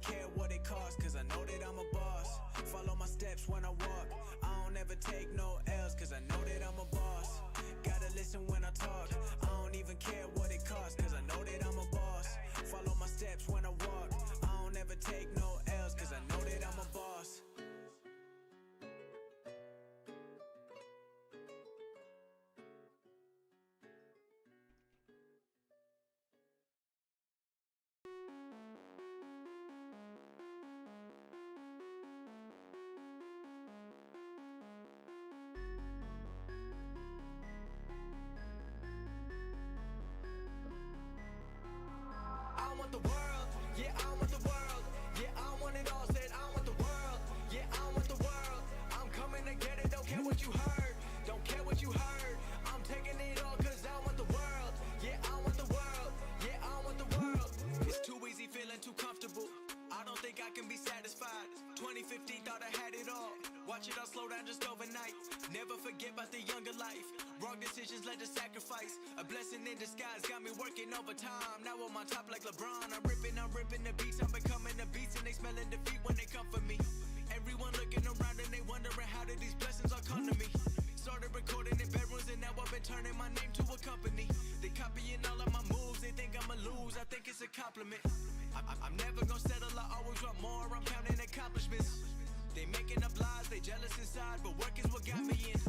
care what it costs, cause I know that I'm a boss. Follow my steps when I walk, I don't ever take no L's, cause I know that I'm a boss. Gotta listen when I talk, I don't even care what it costs, cause I know that I'm a boss. Follow my steps when I walk, I don't ever take no L's, cause I know that I'm a boss. I want the world, yeah, I want the world, yeah, I want it all, said I want the world, yeah, I want the world, I'm coming to get it, don't care what you heard, don't care what you heard, I'm taking it all cause I want the world, yeah, I want the world, yeah, I want the world. It's too easy feeling too comfortable, I don't think I can be satisfied. 2015 thought I had it all, watch it all slow down just overnight, never forget about the younger life. Wrong decisions led to sacrifice, a blessing in disguise, got me working overtime. Now I'm on top like LeBron, I'm ripping the beats, I'm becoming the beats, and they smelling defeat when they come for me. Everyone looking around and they wondering how did these blessings all come to me. Started recording in bedrooms and now I've been turning my name to a company. They copying all of my moves, they think I'ma lose, I think it's a compliment. I'm never gonna settle, I always want more, I'm counting accomplishments. They making up lies, they jealous inside, but work is what got me in.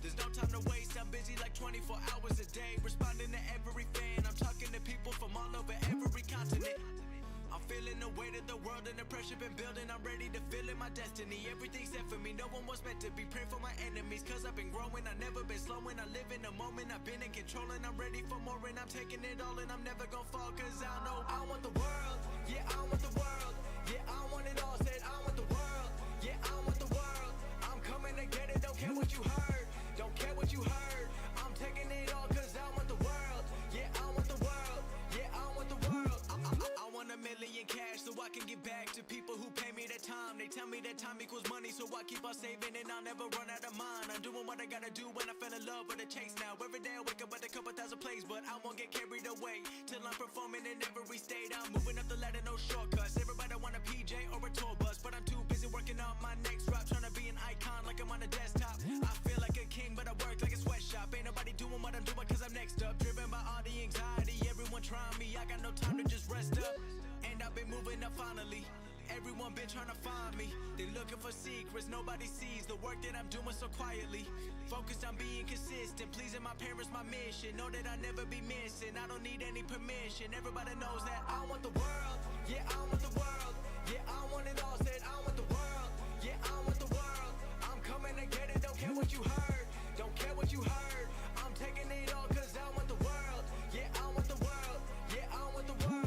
There's no time to waste, I'm busy like 24 hours a day, responding to every fan. I'm talking to people from all over every continent. I'm feeling the weight of the world and the pressure been building. I'm ready to feel in my destiny, everything's set for me, no one was meant to be. Pray for my enemies, cause I've been growing, I've never been slowing. I live in the moment, I've been in control, and I'm ready for more, and I'm taking it all, and I'm never gonna fall, cause I know I want the world, yeah, I want the world, yeah, I want it all, said I want the world, yeah, I want the world, I'm coming to get it, don't care what you heard, don't care what you heard, I'm taking it all cause I want the world, yeah, I want the world, yeah, I want the world. I want $1 million cash so I can give back to people who pay me their time. They tell me that time equals money, so I keep on saving and I'll never run out of mine. I'm doing what I gotta do when I fell in love with a chase now. Every day I wake up with a couple thousand plays, but I won't get carried away till I'm performing in every state. I'm moving up the ladder, no shortcuts. Everybody want a PJ or a tour bus, but I'm too busy working on my next drop, trying to be an icon like I'm on a desktop. I feel like a king, but I work like a sweatshop. Ain't nobody doing what I'm doing cause I'm next up. Driven by all the anxiety, everyone trying me. I got no time to just rest up, and I've been moving up finally. Everyone been trying to find me. They looking for secrets nobody sees. The work that I'm doing so quietly. Focused on being consistent, pleasing my parents, my mission. Know that I'll never be missing, I don't need any permission. Everybody knows that I want the world, yeah, I want the world, yeah, I want it all, said I want the world, yeah, I want the world, I'm coming to get it, don't care what you heard, don't care what you heard, I'm taking it all cause I want the world, yeah, I want the world, yeah, I want the world.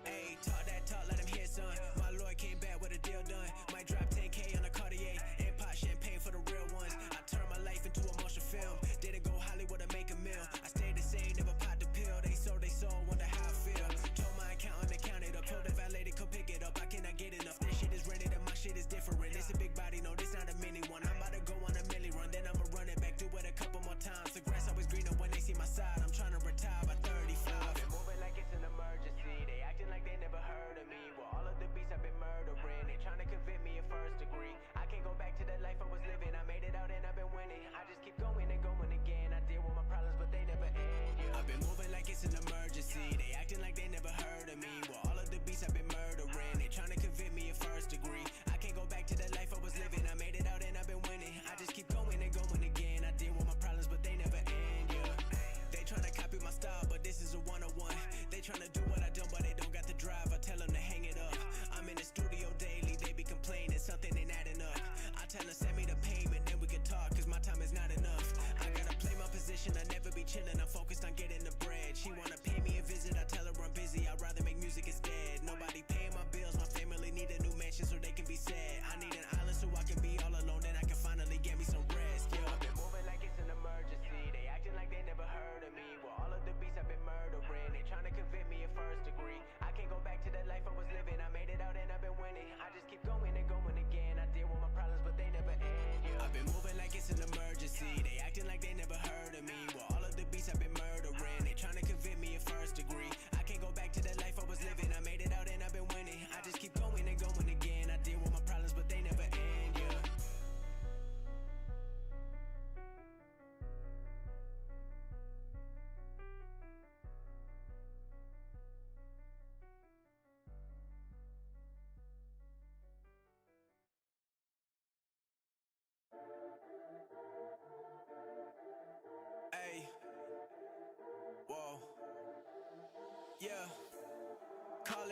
Ayy, talk that talk, let him hear, son. My lawyer came back with a deal done. Might drop 10K on a Cartier and pop champagne for the real ones. I turned my life into a motion film. Didn't go Hollywood to make a meal. I stayed the same, never popped the pill. They sold, wonder how I feel. Told my accountant to count it up. Told the valet to come pick it up. I cannot get enough. This shit is rented and my shit is different. It's a big body, no, this not a mini one. I'm about to go on a milli run, then I'ma run it back, do it a couple more times. The grass always greener when they see my side. I'm trying to retire by 35. I've been moving like it's an emergency. They acting like they never heard of me. Well, all of the beats I've been murdering. They trying to convict me in first degree. I can't go back to that life I was living. I made it out and I've been winning. I just keep going and going again. I deal with my problems, but they never end. Yeah. I've been moving like it's an emergency. They acting like they never heard of me. Well, all of the beats I've been murdering. They trying to convict me in first degree. I can't go back to that life I was living. I made it out and I've been winning. I just keep going and going again. I deal with my problems, but they never end. Yeah.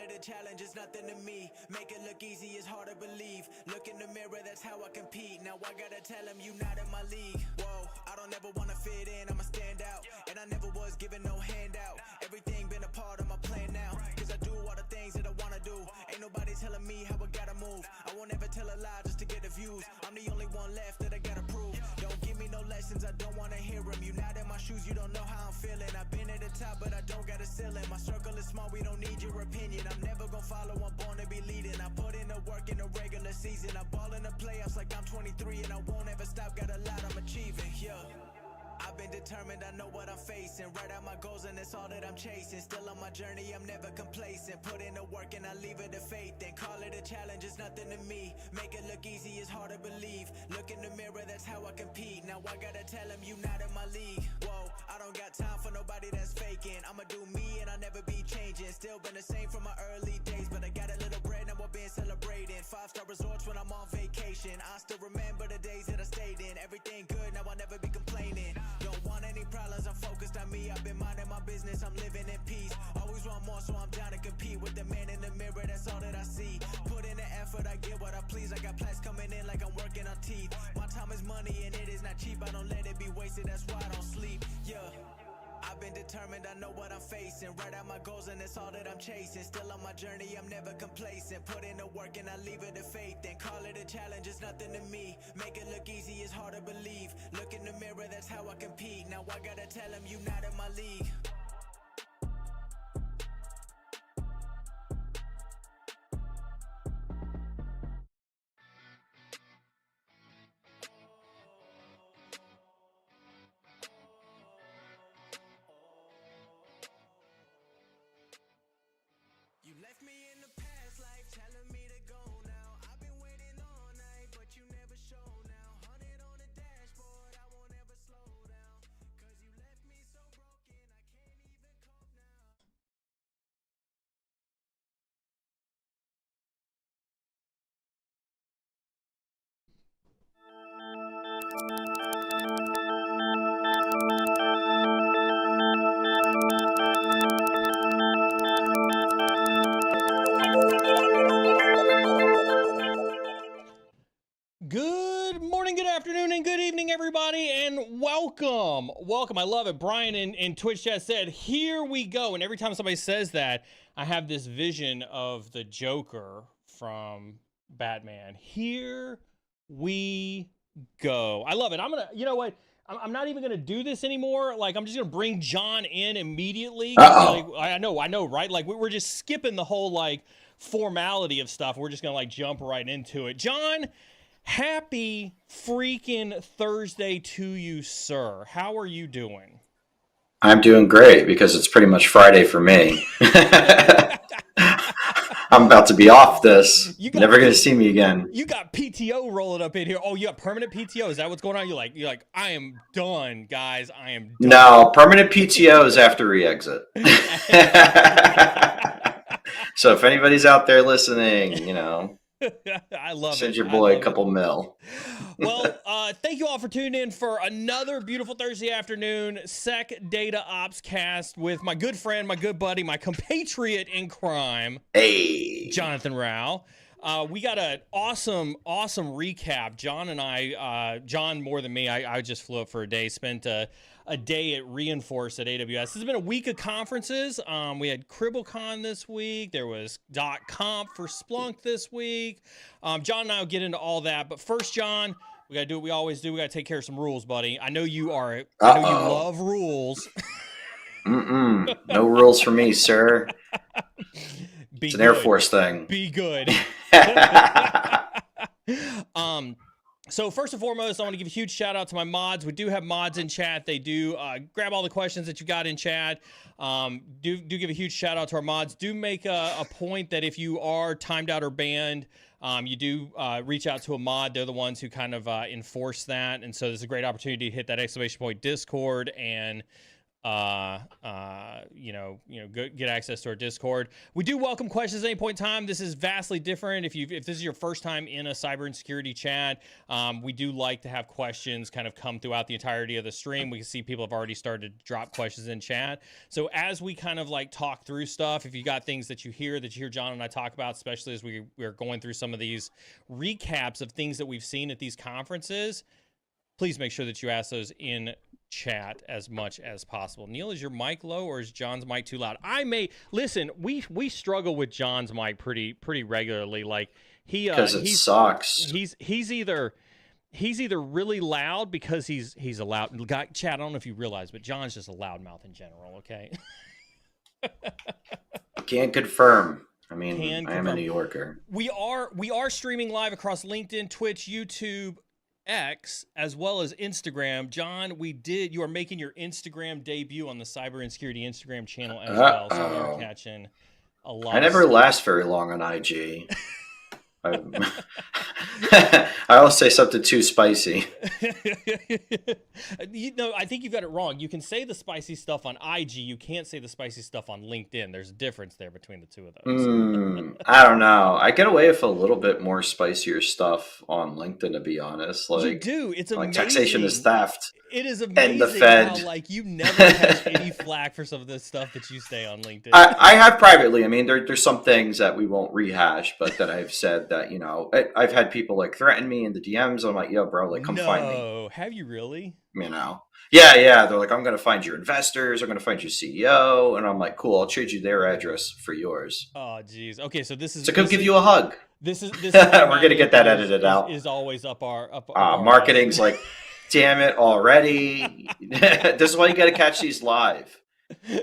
it a challenge, it's nothing to me. Make it look easy, it's hard to believe. Look in the mirror, that's how I compete. Now I gotta tell them you not in my league. Whoa, I don't ever wanna fit in, I'ma stand out. And I never was given no handout. Everything been a part of my plan now. Cause I do all the things that I wanna do. Ain't nobody telling me how I gotta move. I won't ever tell a lie just to get the views. I'm the only one left that I gotta prove. Don't give me no lessons, I don't wanna hear them. You not in my shoes, you don't know how I'm feeling. I've been at the top, but I don't got a ceiling. My circle is small, we don't need your opinion. I'm never gonna follow, I'm born to be leading. I put in the work in the regular season. I ball in the playoffs like I'm 23 and I won't ever stop. Got a lot I'm achieving, yeah. I've been determined, I know what I'm facing. Write out my goals and it's all that I'm chasing. Still on my journey, I'm never complacent. Put in the work and I leave it to faith. Then call it a challenge, it's nothing to me. Make it look easy, it's hard to believe. Look in the mirror, that's how I compete. Now I gotta tell them you not in my league. Whoa, I don't got time for nobody that's faking. I'ma do me and I'll never be changing. Still been the same from my early days, but I got a little bread, now I've been celebrating. 5-star resorts when I'm on vacation. I still remember the days that I stayed in. Everything good, now I'll never be complaining. Don't want any problems, I'm focused on me. I've been minding my business, I'm living in peace. Always want more, so I'm down to compete with the man in the mirror, that's all that I see. Put in the effort, I get what I please. I got plans coming in like I'm working on teeth. My time is money and it is not cheap. I don't let it be wasted, that's why I don't sleep, yeah. I've been determined, I know what I'm facing. Write out my goals and it's all that I'm chasing. Still on my journey, I'm never complacent. Put in the work and I leave it to faith. Then call it a challenge, it's nothing to me. Make it look easy, it's hard to believe. Look in the mirror, that's how I compete. Now I gotta tell them you not in my league. You left me in the past life, telling me to go now. I've been waiting all night, but you never show now. 100 on the dashboard, I won't ever slow down. Cause you left me so broken, I can't even cope now. Good morning, good afternoon, and good evening, everybody, and welcome. Welcome. I love it. Brian in Twitch chat said, here we go. And every time somebody says that, I have this vision of the Joker from Batman. Here we go. I love it. I'm going to, you know what? I'm not even going to do this anymore. Like, I'm just going to bring John in immediately. Like, I know, right? Like, we're just skipping the whole, like, formality of stuff. We're just going to, like, jump right into it. John, happy freaking Thursday to you, sir. How are you doing? I'm doing great because it's pretty much Friday for me. I'm about to be off this. Never going to see me again. You got PTO rolling up in here. Oh, you got permanent PTO. Is that what's going on? You're like, I am done, guys. I am done. No, permanent PTO is after re-exit. So if anybody's out there listening, you know, I love send it. your boy a couple mil. Well, thank you all for tuning in for another beautiful Thursday afternoon SecDataOps cast with my good friend, my good buddy, my compatriot in crime, hey, Jonathan Rao. We got an awesome recap. John and I, John more than me, I just flew up for a day, spent a day at Inforce at AWS. This has been a week of conferences. We had CribbleCon this week. There was .conf for Splunk this week. John and I will get into all that. But first, John, we got to do what we always do. We got to take care of some rules, buddy. I know you love rules. No rules for me, sir. It's an Air Force thing. Be good. So first and foremost, I want to give a huge shout out to my mods. We do have mods in chat. They do grab all the questions that you got in chat. Do give a huge shout out to our mods. Do make a point that if you are timed out or banned, you do reach out to a mod. They're the ones who kind of enforce that. And so there's a great opportunity to hit that exclamation point Discord and get access to our Discord. We do welcome questions at any point in time. This is vastly different. If this is your first time in a cyber and security chat, we do like to have questions kind of come throughout the entirety of the stream. We can see people have already started to drop questions in chat. So as we kind of like talk through stuff, if you got things that you hear John and I talk about, especially as we're going through some of these recaps of things that we've seen at these conferences, please make sure that you ask those in chat as much as possible. Neil, is your mic low or is John's mic too loud? Listen. We struggle with John's mic pretty regularly. Like because it sucks. He's either really loud because he's a loud guy. Chat, I don't know if you realize, but John's just a loudmouth in general. Okay. Can't confirm. I mean, I am a New Yorker. We are streaming live across LinkedIn, Twitch, YouTube, X, as well as Instagram. John, you are making your Instagram debut on the Cyber and Security Instagram channel as well, so we are catching a lot. I never last very long on IG. I always say something too spicy. I think you've got it wrong. You can say the spicy stuff on IG. You can't say the spicy stuff on LinkedIn. There's a difference there between the two of those. I don't know. I get away with a little bit more spicier stuff on LinkedIn, to be honest. Like, you do. It's amazing. Like taxation is theft. It is amazing and the Fed. How you never catch any flack for some of the stuff that you say on LinkedIn. I have privately. I mean, there's some things that we won't rehash, but that I've said that, I've had people like threaten me in the DMs. I'm like, yo, bro, like, come find me. No, have you really? Yeah. They're like, I'm going to find your investors. I'm going to find your CEO. And I'm like, cool, I'll trade you their address for yours. Oh, geez. Okay, so this is... So come give you a hug. This is we're going to get that edited out. Is always up our marketing's like, damn it already. This is why you got to catch these live.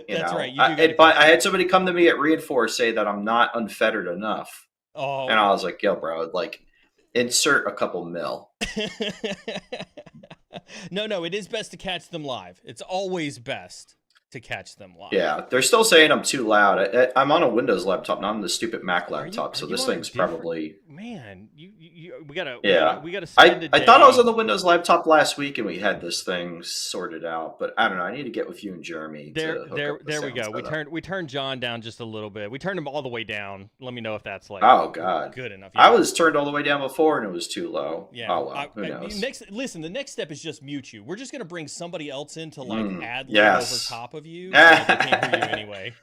That's right. I had somebody come to me at Reinforce say that I'm not unfettered enough. Oh. And I was like, yo, bro, like, insert a couple mil. No, it is best to catch them live. It's always best to catch them live. Yeah, they're still saying I'm too loud. I'm on a Windows laptop, not on the stupid Mac laptop, so this thing's probably... Man, we gotta spend a day. I thought I was on the Windows laptop last week and we had this thing sorted out, but I don't know. I need to get with you and Jeremy. There we go. We turned John down just a little bit. We turned him all the way down. Let me know if that's like good enough. Yeah. I was turned all the way down before and it was too low. Yeah. Oh well, who knows? The next step is just mute you. We're just gonna bring somebody else in to ad lib over top of you. So they can't hear you anyway.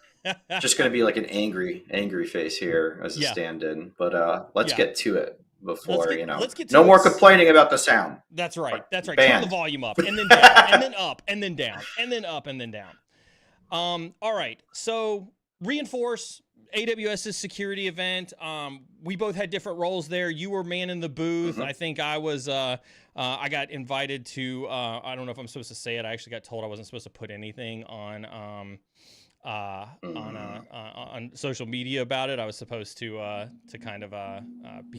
Just gonna be like an angry face here as a stand-in. But let's get to it before no more complaining about the sound. That's right. Turn the volume up and then down and then up and then down and then up and then down. All right. So Reinforce, AWS's security event. We both had different roles there. You were man in the booth. Mm-hmm. I think I was. I got invited to. I don't know if I'm supposed to say it. I actually got told I wasn't supposed to put anything on social media about it. I was supposed to kind of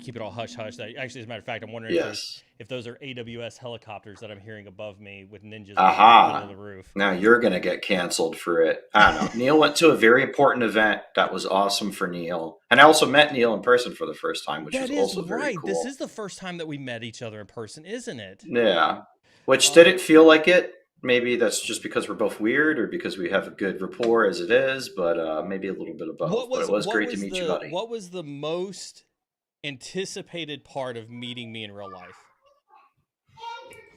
keep it all hush hush. Actually, as a matter of fact, I'm wondering if those are AWS helicopters that I'm hearing above me with ninjas on the roof. Now you're gonna get canceled for it. I don't know. Neil went to a very important event that was awesome for Neil, and I also met Neil in person for the first time, which was also very cool. This is the first time that we met each other in person, isn't it? Yeah. Which did it feel like it? Maybe that's just because we're both weird or because we have a good rapport as it is, but maybe a little bit of both. But it was great to meet you, buddy. What was the most anticipated part of meeting me in real life?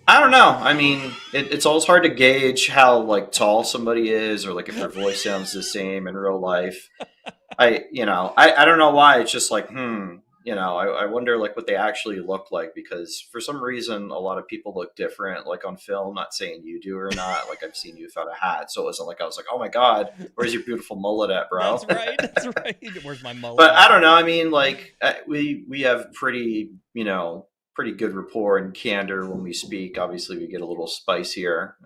I don't know. I mean, it's always hard to gauge how like tall somebody is or like if their voice sounds the same in real life. I don't know why. It's just like, I wonder like what they actually look like, because for some reason a lot of people look different, like on film. Not saying you do or not. Like I've seen you without a hat, so it wasn't like I was like, oh my god, where's your beautiful mullet at, bro? That's right. Where's my mullet? But I don't know. I mean, like we have pretty good rapport and candor when we speak. Obviously, we get a little spicier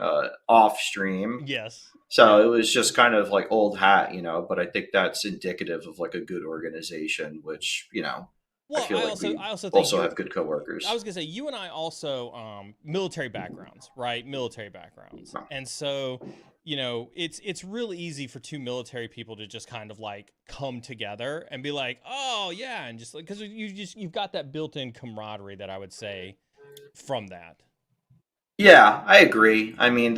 off stream. Yes. So it was just kind of like old hat, but I think that's indicative of like a good organization, which Well, I feel like we also have good coworkers. I was gonna say you and I also military backgrounds, right? Military backgrounds, and so it's really easy for two military people to just kind of like come together and be like, oh yeah, and just like because you've got that built-in camaraderie that I would say from that. Yeah, I agree. I mean,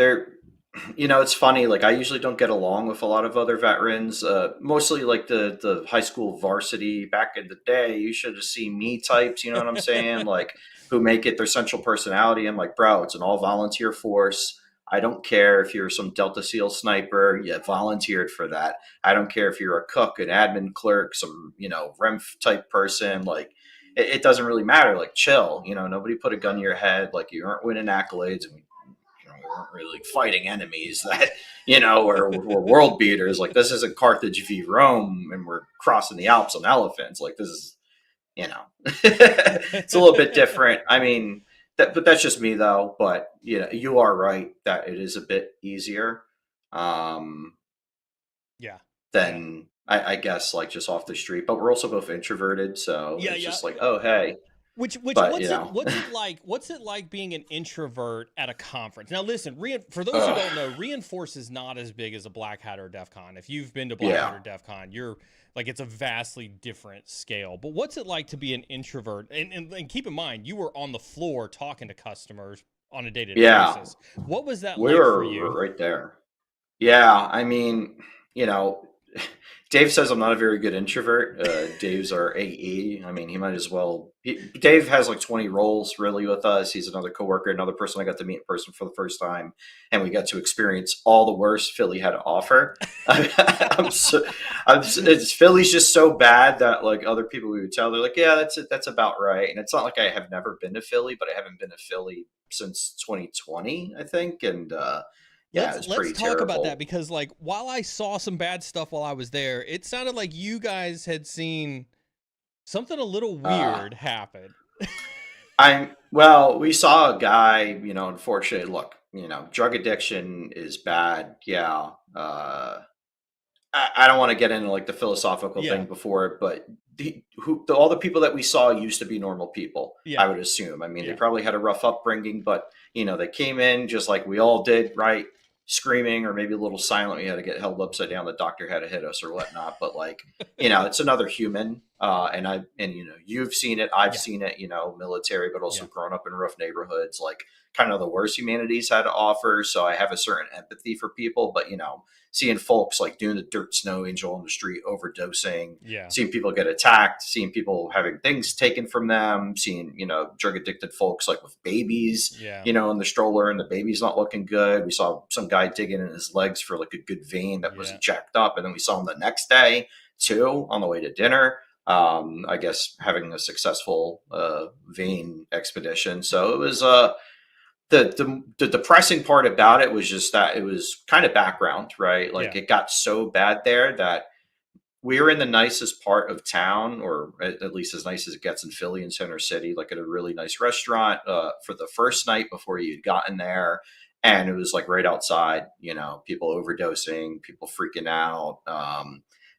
It's funny. Like I usually don't get along with a lot of other veterans. Mostly like the high school varsity back in the day. You should have seen me types. You know what I'm saying? Like who make it their central personality. I'm like, bro, it's an all volunteer force. I don't care if you're some Delta SEAL sniper. You volunteered for that. I don't care if you're a cook, an admin clerk, some REM type person. Like it doesn't really matter. Like chill. Nobody put a gun to your head. Like you aren't winning accolades. And we weren't really fighting enemies that were world beaters. Like this isn't Carthage v Rome, and we're crossing the Alps on elephants. Like this is, it's a little bit different. I mean, but that's just me though. But you are right that it is a bit easier Yeah. than I guess like just off the street. But we're also both introverted, so it's just like, oh hey. Which But, what's it like being an introvert at a conference? Now listen, for those who don't know, Reinforce is not as big as a Black Hat or DEF CON. If you've been to Black Hat or DEF CON, you're like, it's a vastly different scale. But what's it like to be an introvert? And keep in mind, you were on the floor talking to customers on a day-to-day basis. What was that like for you? We were right there. Yeah, I mean, Dave says I'm not a very good introvert. Dave's our AE. I mean, he might as well. Dave has like 20 roles really with us. He's another coworker, another person I got to meet in person for the first time, and we got to experience all the worst Philly had to offer. Philly's just so bad that like other people we would tell, they're like, yeah, that's about right. And it's not like I have never been to Philly, but I haven't been to Philly since 2020, I think, and. Let's talk about that, because like while I saw some bad stuff while I was there, it sounded like you guys had seen something a little weird happen. We saw a guy, unfortunately, look, drug addiction is bad. Yeah. I don't want to get into like the philosophical thing before it, but all the people that we saw used to be normal people, I would assume. I mean, they probably had a rough upbringing, but they came in just like we all did, right? Screaming or maybe a little silent. We had to get held upside down. The doctor had to hit us or whatnot. But like, it's another human. And you've seen it. I've seen it, military, but also grown up in rough neighborhoods, like kind of the worst humanities had to offer. So I have a certain empathy for people, but seeing folks like doing the dirt snow angel on the street, overdosing, seeing people get attacked, seeing people having things taken from them, seeing, drug addicted folks like with babies, in the stroller and the baby's not looking good. We saw some guy digging in his legs for like a good vein that wasn't jacked up. And then we saw him the next day too, on the way to dinner. I guess having a successful vein expedition. So it was the depressing part about it was just that it was kind of background, right? Like it got so bad there that we were in the nicest part of town, or at least as nice as it gets in Philly and Center City, like at a really nice restaurant for the first night before you'd gotten there. And it was like right outside, people overdosing, people freaking out,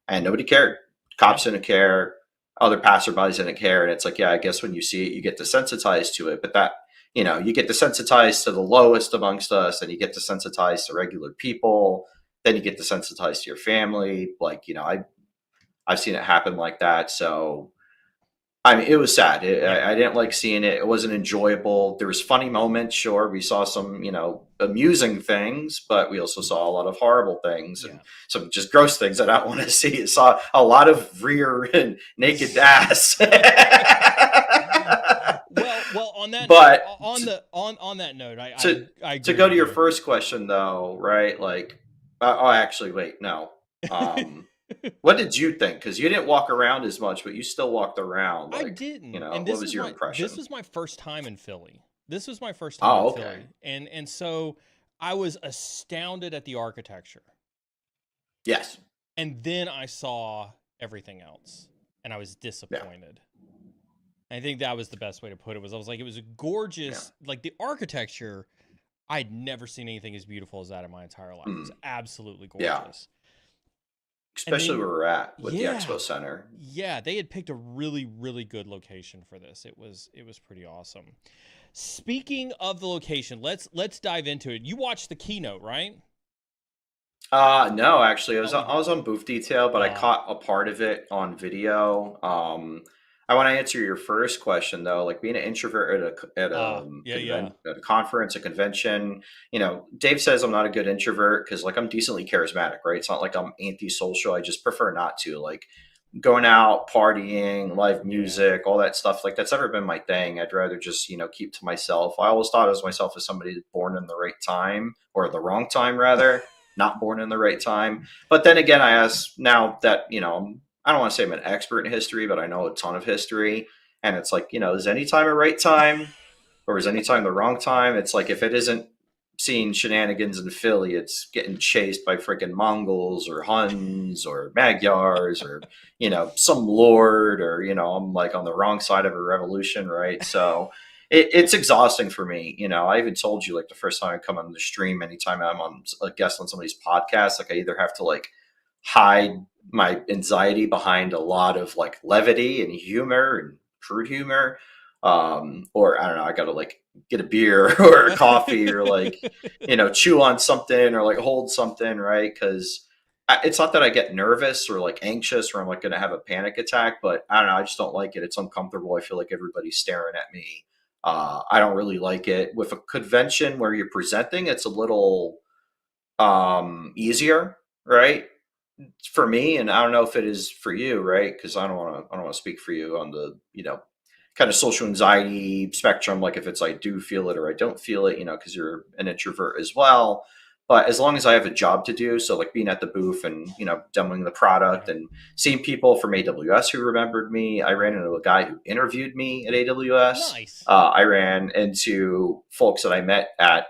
and nobody cared. Cops didn't care. Other passerbys didn't care. And it's like, I guess when you see it, you get desensitized to it. But that, you get desensitized to the lowest amongst us, and you get desensitized to regular people. Then you get desensitized to your family. Like, I've seen it happen like that. So, I mean, it was sad. I didn't like seeing it. It wasn't enjoyable. There was funny moments. Sure. We saw some, amusing things, but we also saw a lot of horrible things and some just gross things that I don't want to see. I saw a lot of rear and naked ass. Well, on that, but on that note, I to go to your first question though, right? Like, actually, wait, no. What did you think? Because you didn't walk around as much, but you still walked around. Like, I didn't. What was your impression? This was my first time in Philly. Philly, and so I was astounded at the architecture. Yes. And then I saw everything else, and I was disappointed. I think that was the best way to put it. I was like, it was a gorgeous, like the architecture. I'd never seen anything as beautiful as that in my entire life. It was absolutely gorgeous. Yeah. Especially where we're at with the Expo Center. Yeah, they had picked a really, really good location for this. It was pretty awesome. Speaking of the location, let's dive into it. You watched the keynote, right? No, actually, I was on booth detail, but I caught a part of it on video. I want to answer your first question though. Like being an introvert Yeah. at a conference, a convention. Dave says I'm not a good introvert because like I'm decently charismatic, right? It's not like I'm antisocial. I just prefer not to. Like going out, partying, live music, all that stuff. Like that's never been my thing. I'd rather just keep to myself. I always thought of myself as somebody born in the right time or the wrong time rather, not born in the right time. But then again, I ask now that I don't want to say I'm an expert in history, but I know a ton of history. And it's like, is any time a right time or is any time the wrong time? It's like if it isn't seeing shenanigans in Philly, it's getting chased by freaking Mongols or Huns or Magyars or, some lord or, I'm like on the wrong side of a revolution, right? So it's exhausting for me. I even told you like the first time I come on the stream, anytime I'm on a guest on somebody's podcast, like I either have to like hide my anxiety behind a lot of like levity and humor and crude humor, or I don't know, I gotta like get a beer or a coffee or like chew on something or like hold something, right? Because it's not that I get nervous or like anxious or I'm like gonna have a panic attack, but I don't know, I just don't like it. It's uncomfortable. I feel like everybody's staring at me. I don't really like it. With a convention where you're presenting, it's a little easier, right? For me, and I don't know if it is for you, right? Because I don't want to speak for you on the kind of social anxiety spectrum, like if it's I do feel it or I don't feel it, because you're an introvert as well. But as long as I have a job to do, so like being at the booth and demoing the product and seeing people from AWS who remembered me. I ran into a guy who interviewed me at AWS. Nice. I ran into folks that I met at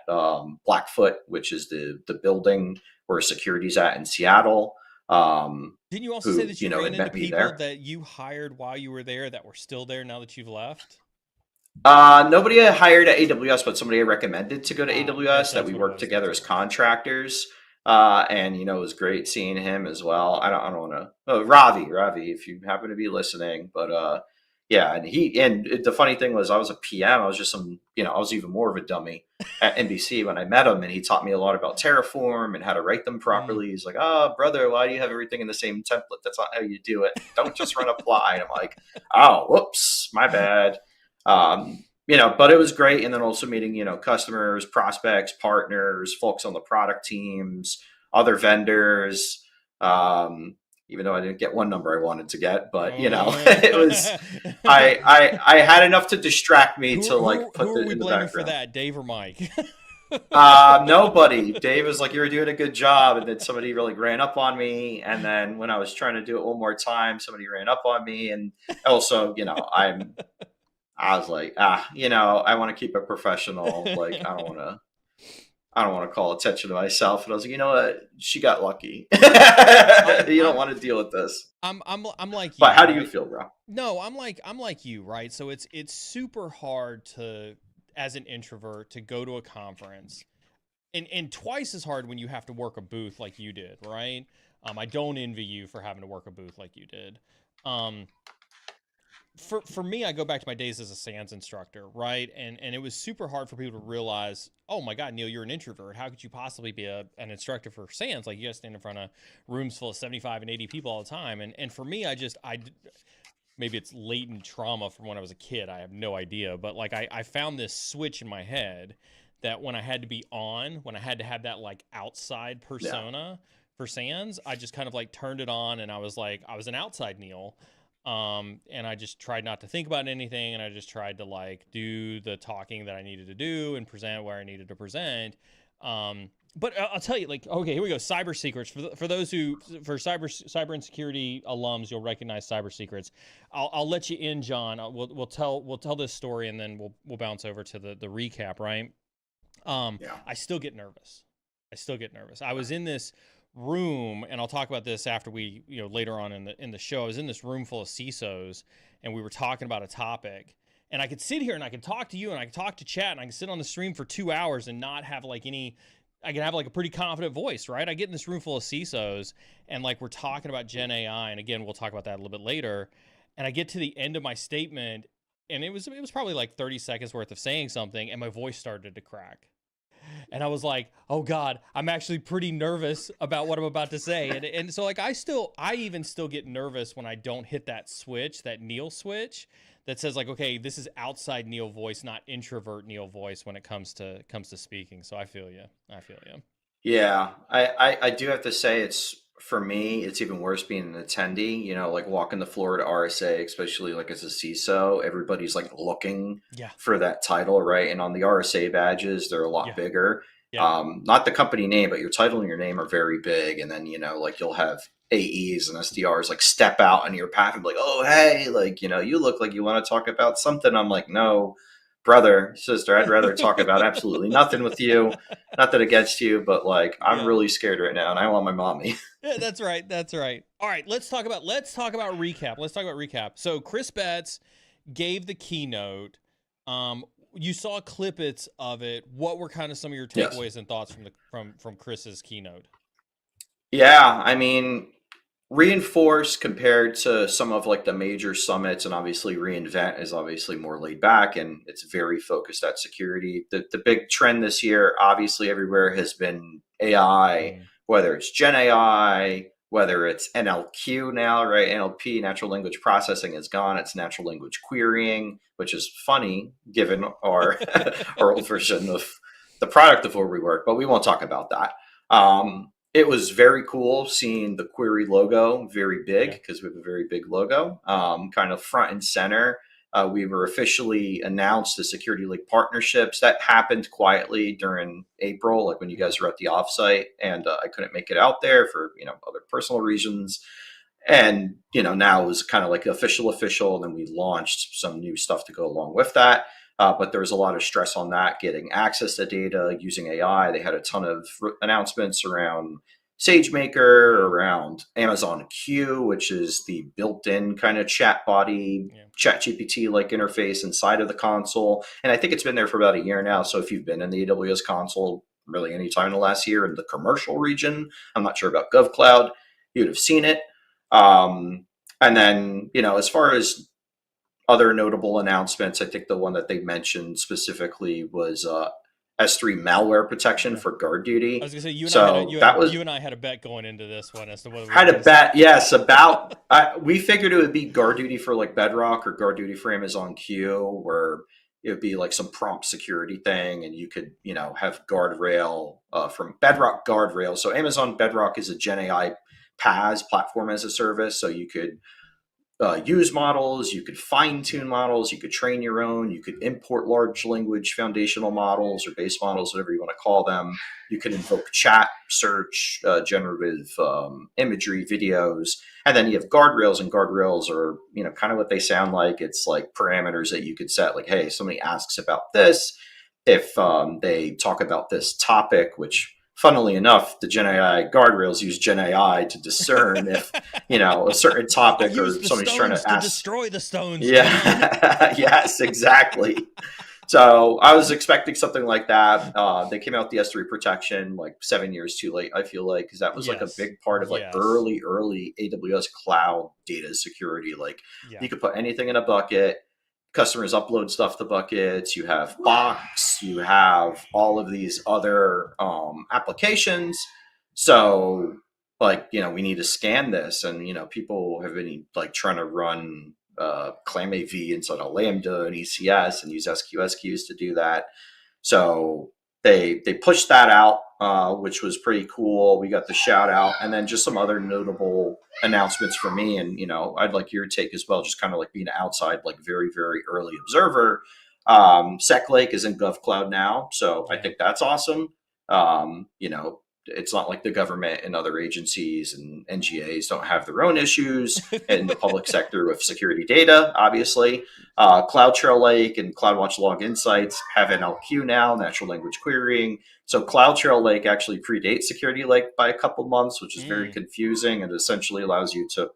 Blackfoot, which is the building where security's at in Seattle. Didn't you also say that you ran had into met me people there. that you hired while you were there that were still there now that you've left? Nobody I hired at AWS, but somebody I recommended to go to AWS that we what it worked was, together that's as what it was. contractors. And it was great seeing him as well. I don't want to. Oh, Ravi, if you happen to be listening, but yeah, and the funny thing was I was a PM. I was just I was even more of a dummy at NBC when I met him, and he taught me a lot about Terraform and how to write them properly. He's like, "Oh, brother, why do you have everything in the same template? That's not how you do it. Don't just run apply." And I'm like, "Oh, whoops, my bad." But it was great. And then also meeting, customers, prospects, partners, folks on the product teams, other vendors. Even though I didn't get one number I wanted to get, but it was, I had enough to distract me to like put who are it we in the blaming for background. that, Dave or Mike? Nobody. Dave was like, "You were doing a good job," and then somebody really ran up on me. And then when I was trying to do it one more time, somebody ran up on me. And also, I was like, I want to keep it professional. Like, I don't want to call attention to myself. And I was like, you know what? She got lucky. You don't want to deal with this. I'm like you, But how do right? you feel, bro? No, I'm like you, right? So it's super hard to, as an introvert, to go to a conference, and twice as hard when you have to work a booth like you did, right? I don't envy you for having to work a booth like you did. For me, I go back to my days as a SANS instructor, right? And it was super hard for people to realize, oh my God, Neil, you're an introvert. How could you possibly be an instructor for SANS? Like, you guys stand in front of rooms full of 75 and 80 people all the time. And for me, maybe it's latent trauma from when I was a kid. I have no idea. But like, I found this switch in my head that when I had to be on, when I had to have that like outside persona for SANS, I just kind of like turned it on, and I was an outside Neil. And I just tried not to think about anything, and I just tried to like do the talking that I needed to do and present where I needed to present. But I'll tell you, like, okay, here we go. Cyber secrets for those for cyber and security alums, you'll recognize cyber secrets. I'll let you in, John. We'll tell this story, and then we'll bounce over to the recap, right? I still get nervous. I was in this room, and I'll talk about this after we, later on in the show. I was in this room full of CISOs, and we were talking about a topic. And I could sit here and I could talk to you and I could talk to chat and I could sit on the stream for 2 hours and not have like I can have like a pretty confident voice, right? I get in this room full of CISOs and like we're talking about Gen AI, and again, we'll talk about that a little bit later. And I get to the end of my statement, and it was probably like 30 seconds worth of saying something, and my voice started to crack. And I was like, oh God, I'm actually pretty nervous about what I'm about to say. And so like I even still get nervous when I don't hit that switch, that Neil switch that says like, okay, this is outside Neil voice, not introvert Neil voice when it comes to speaking. So I feel you. I feel you. Yeah, I do have to say it's for me, it's even worse being an attendee, like walking the floor at RSA, especially like as a CISO, everybody's like looking Yeah. for that title, right? And on the RSA badges, they're a lot Yeah. bigger. Yeah. Not the company name, but your title and your name are very big. And then, like you'll have AEs and SDRs like step out on your path and be like, oh, hey, like, you look like you want to talk about something. I'm like, no, brother, sister, I'd rather talk about absolutely nothing with you. Nothing against you, but like I'm Yeah. really scared right now and I want my mommy. Yeah, that's right. That's right. All right, let's talk about recap. Let's talk about recap. So Chris Betts gave the keynote. You saw clippets of it. What were kind of some of your Yes. takeaways and thoughts from Chris's keynote? Yeah, I mean, Reinforce compared to some of like the major summits, and obviously reInvent is obviously more laid back and it's very focused at security. The big trend this year, obviously everywhere, has been AI, whether it's Gen AI, whether it's NLQ now, right? NLP, natural language processing, is gone. It's natural language querying, which is funny given our our old version of the product of where we work, but we won't talk about that. It was very cool seeing the query logo very big, because we have a very big logo, kind of front and center. We were officially announced the Security Lake partnerships. That happened quietly during April, like when you guys were at the offsite, and I couldn't make it out there for other personal reasons. And now it was kind of like official, and then we launched some new stuff to go along with that. But there was a lot of stress on that, getting access to data using AI. They had a ton of announcements around SageMaker, around Amazon Q, which is the built-in kind of chat body, chat GPT like interface inside of the console. And I think it's been there for about a year now. So if you've been in the AWS console really any time in the last year in the commercial region, I'm not sure about GovCloud, you'd have seen it. And then, as far as other notable announcements, I think the one that they mentioned specifically was S3 malware protection for guard duty. I was gonna say you and I had a bet going into this one as to whether we had a bet, yes, about we figured it would be guard duty for like Bedrock or guard duty for Amazon Q, where it would be like some prompt security thing, and you could have guardrail from Bedrock guardrail. So Amazon Bedrock is a Gen AI PaaS, platform as a service, so you could use models, you could fine tune models, you could train your own, you could import large language foundational models or base models, whatever you want to call them. You could invoke chat, search, generative imagery, videos, and then you have guardrails, and guardrails are, kind of what they sound like. It's like parameters that you could set, like, hey, somebody asks about this, if they talk about this topic, which funnily enough, the Gen AI guardrails use Gen AI to discern if, a certain topic or somebody's trying to ask. Destroy the stones. Yeah. Yes, exactly. So I was expecting something like that. They came out with the S3 protection like 7 years too late, I feel like, because that was like a big part of like early AWS cloud data security. Like you could put anything in a bucket. Customers upload stuff to buckets. You have Box. You have all of these other applications. So, like, we need to scan this, and people have been like trying to run ClamAV inside a Lambda and ECS and use SQS to do that. So they pushed that out, which was pretty cool. We got the shout out, and then just some other notable announcements for me. And I'd like your take as well, just kind of like being outside, like very, very early observer. SecLake is in GovCloud now, so I think that's awesome. It's not like the government and other agencies and NGAs don't have their own issues in the public sector with security data, obviously. CloudTrail Lake and CloudWatch Log Insights have NLQ now, natural language querying. So CloudTrail Lake actually predates Security Lake by a couple months, which is very confusing, and essentially allows you to,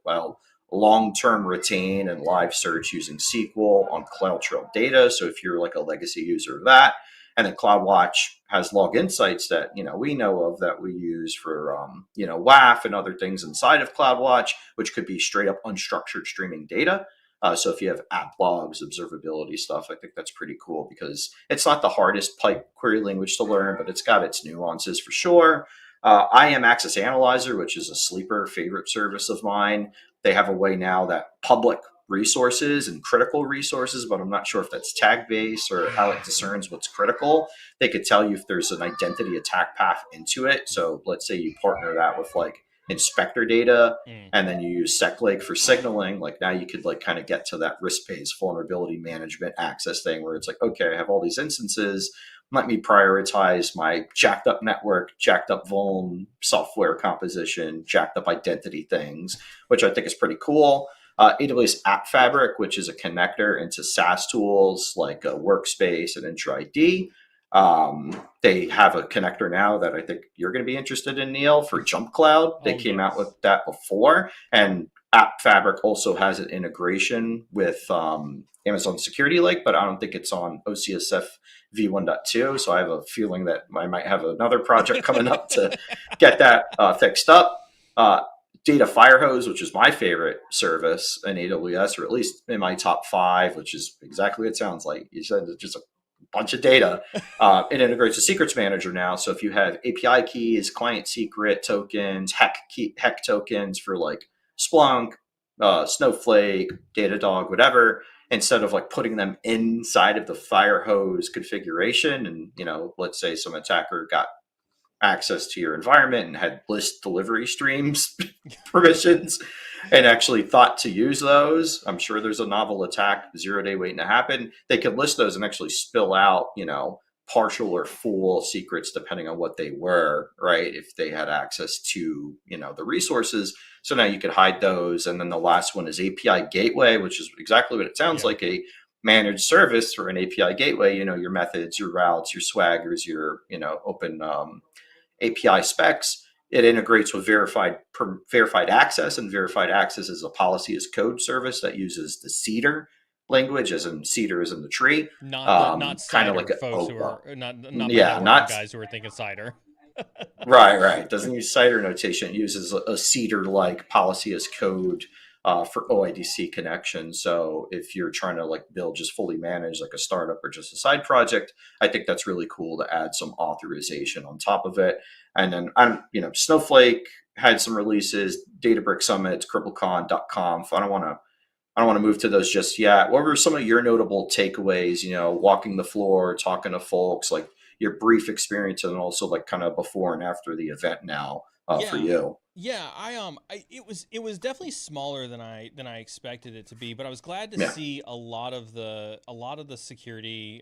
long-term retain and live search using SQL on CloudTrail data. So if you're like a legacy user of that, and then CloudWatch has log insights that, we know of, that we use for, WAF and other things inside of CloudWatch, which could be straight up unstructured streaming data. So if you have app logs, observability stuff, I think that's pretty cool because it's not the hardest pipe query language to learn, but it's got its nuances for sure. IAM Access Analyzer, which is a sleeper favorite service of mine. They have a way now that public resources and critical resources, but I'm not sure if that's tag based or how it discerns what's critical. They could tell you if there's an identity attack path into it. So let's say you partner that with like inspector data and then you use SecLake for signaling. Like now you could like kind of get to that risk-based vulnerability management access thing where it's like, okay, I have all these instances. Let me prioritize my jacked up network, jacked up vuln software composition, jacked up identity things, which I think is pretty cool. AWS App Fabric, which is a connector into SaaS tools like Workspace and Entra ID. They have a connector now that I think you're going to be interested in, Neil, for Jump Cloud. They came out with that before. And App Fabric also has an integration with Amazon Security Lake, but I don't think it's on OCSF v1.2. So I have a feeling that I might have another project coming up to get that fixed up. Data Firehose, which is my favorite service in AWS, or at least in my top 5, which is exactly what it sounds like. You said it's just a bunch of data. It integrates a secrets manager now. So if you have API keys, client secret tokens, heck tokens for like Splunk, Snowflake, Datadog, whatever, instead of like putting them inside of the Firehose configuration, and let's say some attacker got access to your environment and had list delivery streams permissions and actually thought to use those. I'm sure there's a novel attack 0 day waiting to happen. They could list those and actually spill out, partial or full secrets depending on what they were, right? If they had access to, the resources. So now you could hide those. And then the last one is API Gateway, which is exactly what it sounds like, a managed service for an API gateway, your methods, your routes, your swaggers, your, open API specs. It integrates with verified access, and verified access is a policy as code service that uses the Cedar language, as in cedar is in the tree. Not kind of like like folks who are not guys who are thinking cider. right. Doesn't use cider notation. It uses a Cedar like policy as code for OIDC connection. So if you're trying to like build just fully managed like a startup or just a side project, I think that's really cool to add some authorization on top of it. And then Snowflake had some releases, Databricks Summit, CrippleCon.conf. I don't want to move to those just yet. What were some of your notable takeaways, walking the floor, talking to folks, like your brief experience, and also like kind of before and after the event now for you? Yeah, it was definitely smaller than I expected it to be, but I was glad to see a lot of the security.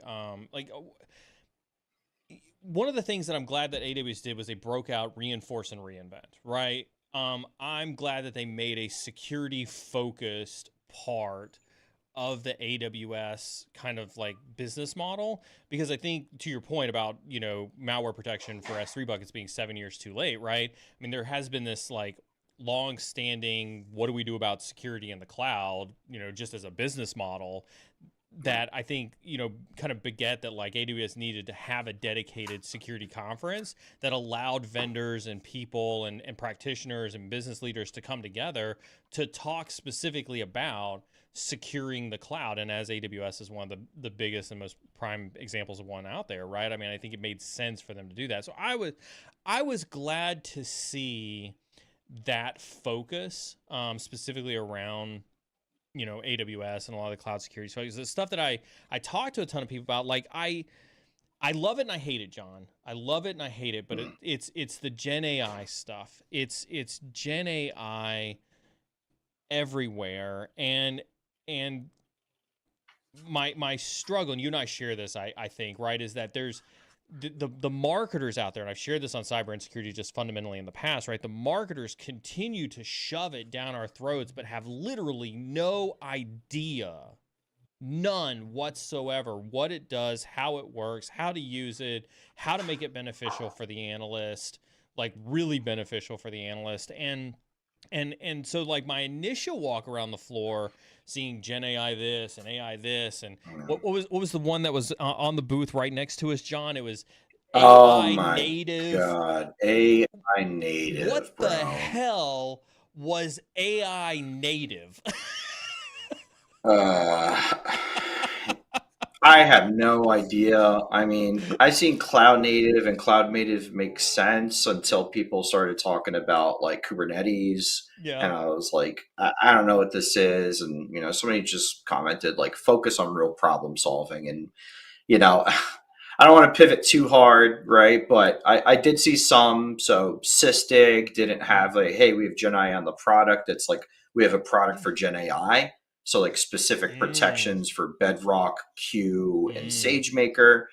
One of the things that I'm glad that AWS did was they broke out Reinforce and Reinvent, right? I'm glad that they made a security focused part of the AWS kind of like business model, because I think to your point about, malware protection for S3 buckets being 7 years too late, right? I mean, there has been this like long standing, what do we do about security in the cloud, just as a business model that I think, kind of beget that like AWS needed to have a dedicated security conference that allowed vendors and people and practitioners and business leaders to come together to talk specifically about securing the cloud. And as AWS is one of the biggest and most prime examples of one out there, right? I mean, I think it made sense for them to do that. So I was glad to see that focus specifically around AWS and a lot of the cloud security. So it's the stuff that I talked to a ton of people about. Like I love it and I hate it, John. I love it and I hate it, but it's the Gen AI stuff. It's Gen AI everywhere, and my struggle, and you and I share this, I think, right, is that there's the marketers out there, and I've shared this on cyber insecurity just fundamentally in the past, right? The marketers continue to shove it down our throats, but have literally no idea, none whatsoever, what it does, how it works, how to use it, how to make it beneficial for the analyst, like really beneficial for the analyst. And so like my initial walk around the floor, seeing Gen AI this and AI this, and what was the one that was on the booth right next to us, John? It was AI native. God, AI native. What the hell was AI native? Uh, I have no idea. I mean, I seen cloud native and cloud native make sense until people started talking about like Kubernetes. Yeah. And I was like, I don't know what this is. And, somebody just commented like focus on real problem solving. And, you know, I don't want to pivot too hard, right? But I did see some. So Sysdig didn't have a, hey, we have Gen AI on the product. It's like we have a product for Gen AI. So like specific Mm, protections for Bedrock, Q, and mm. SageMaker.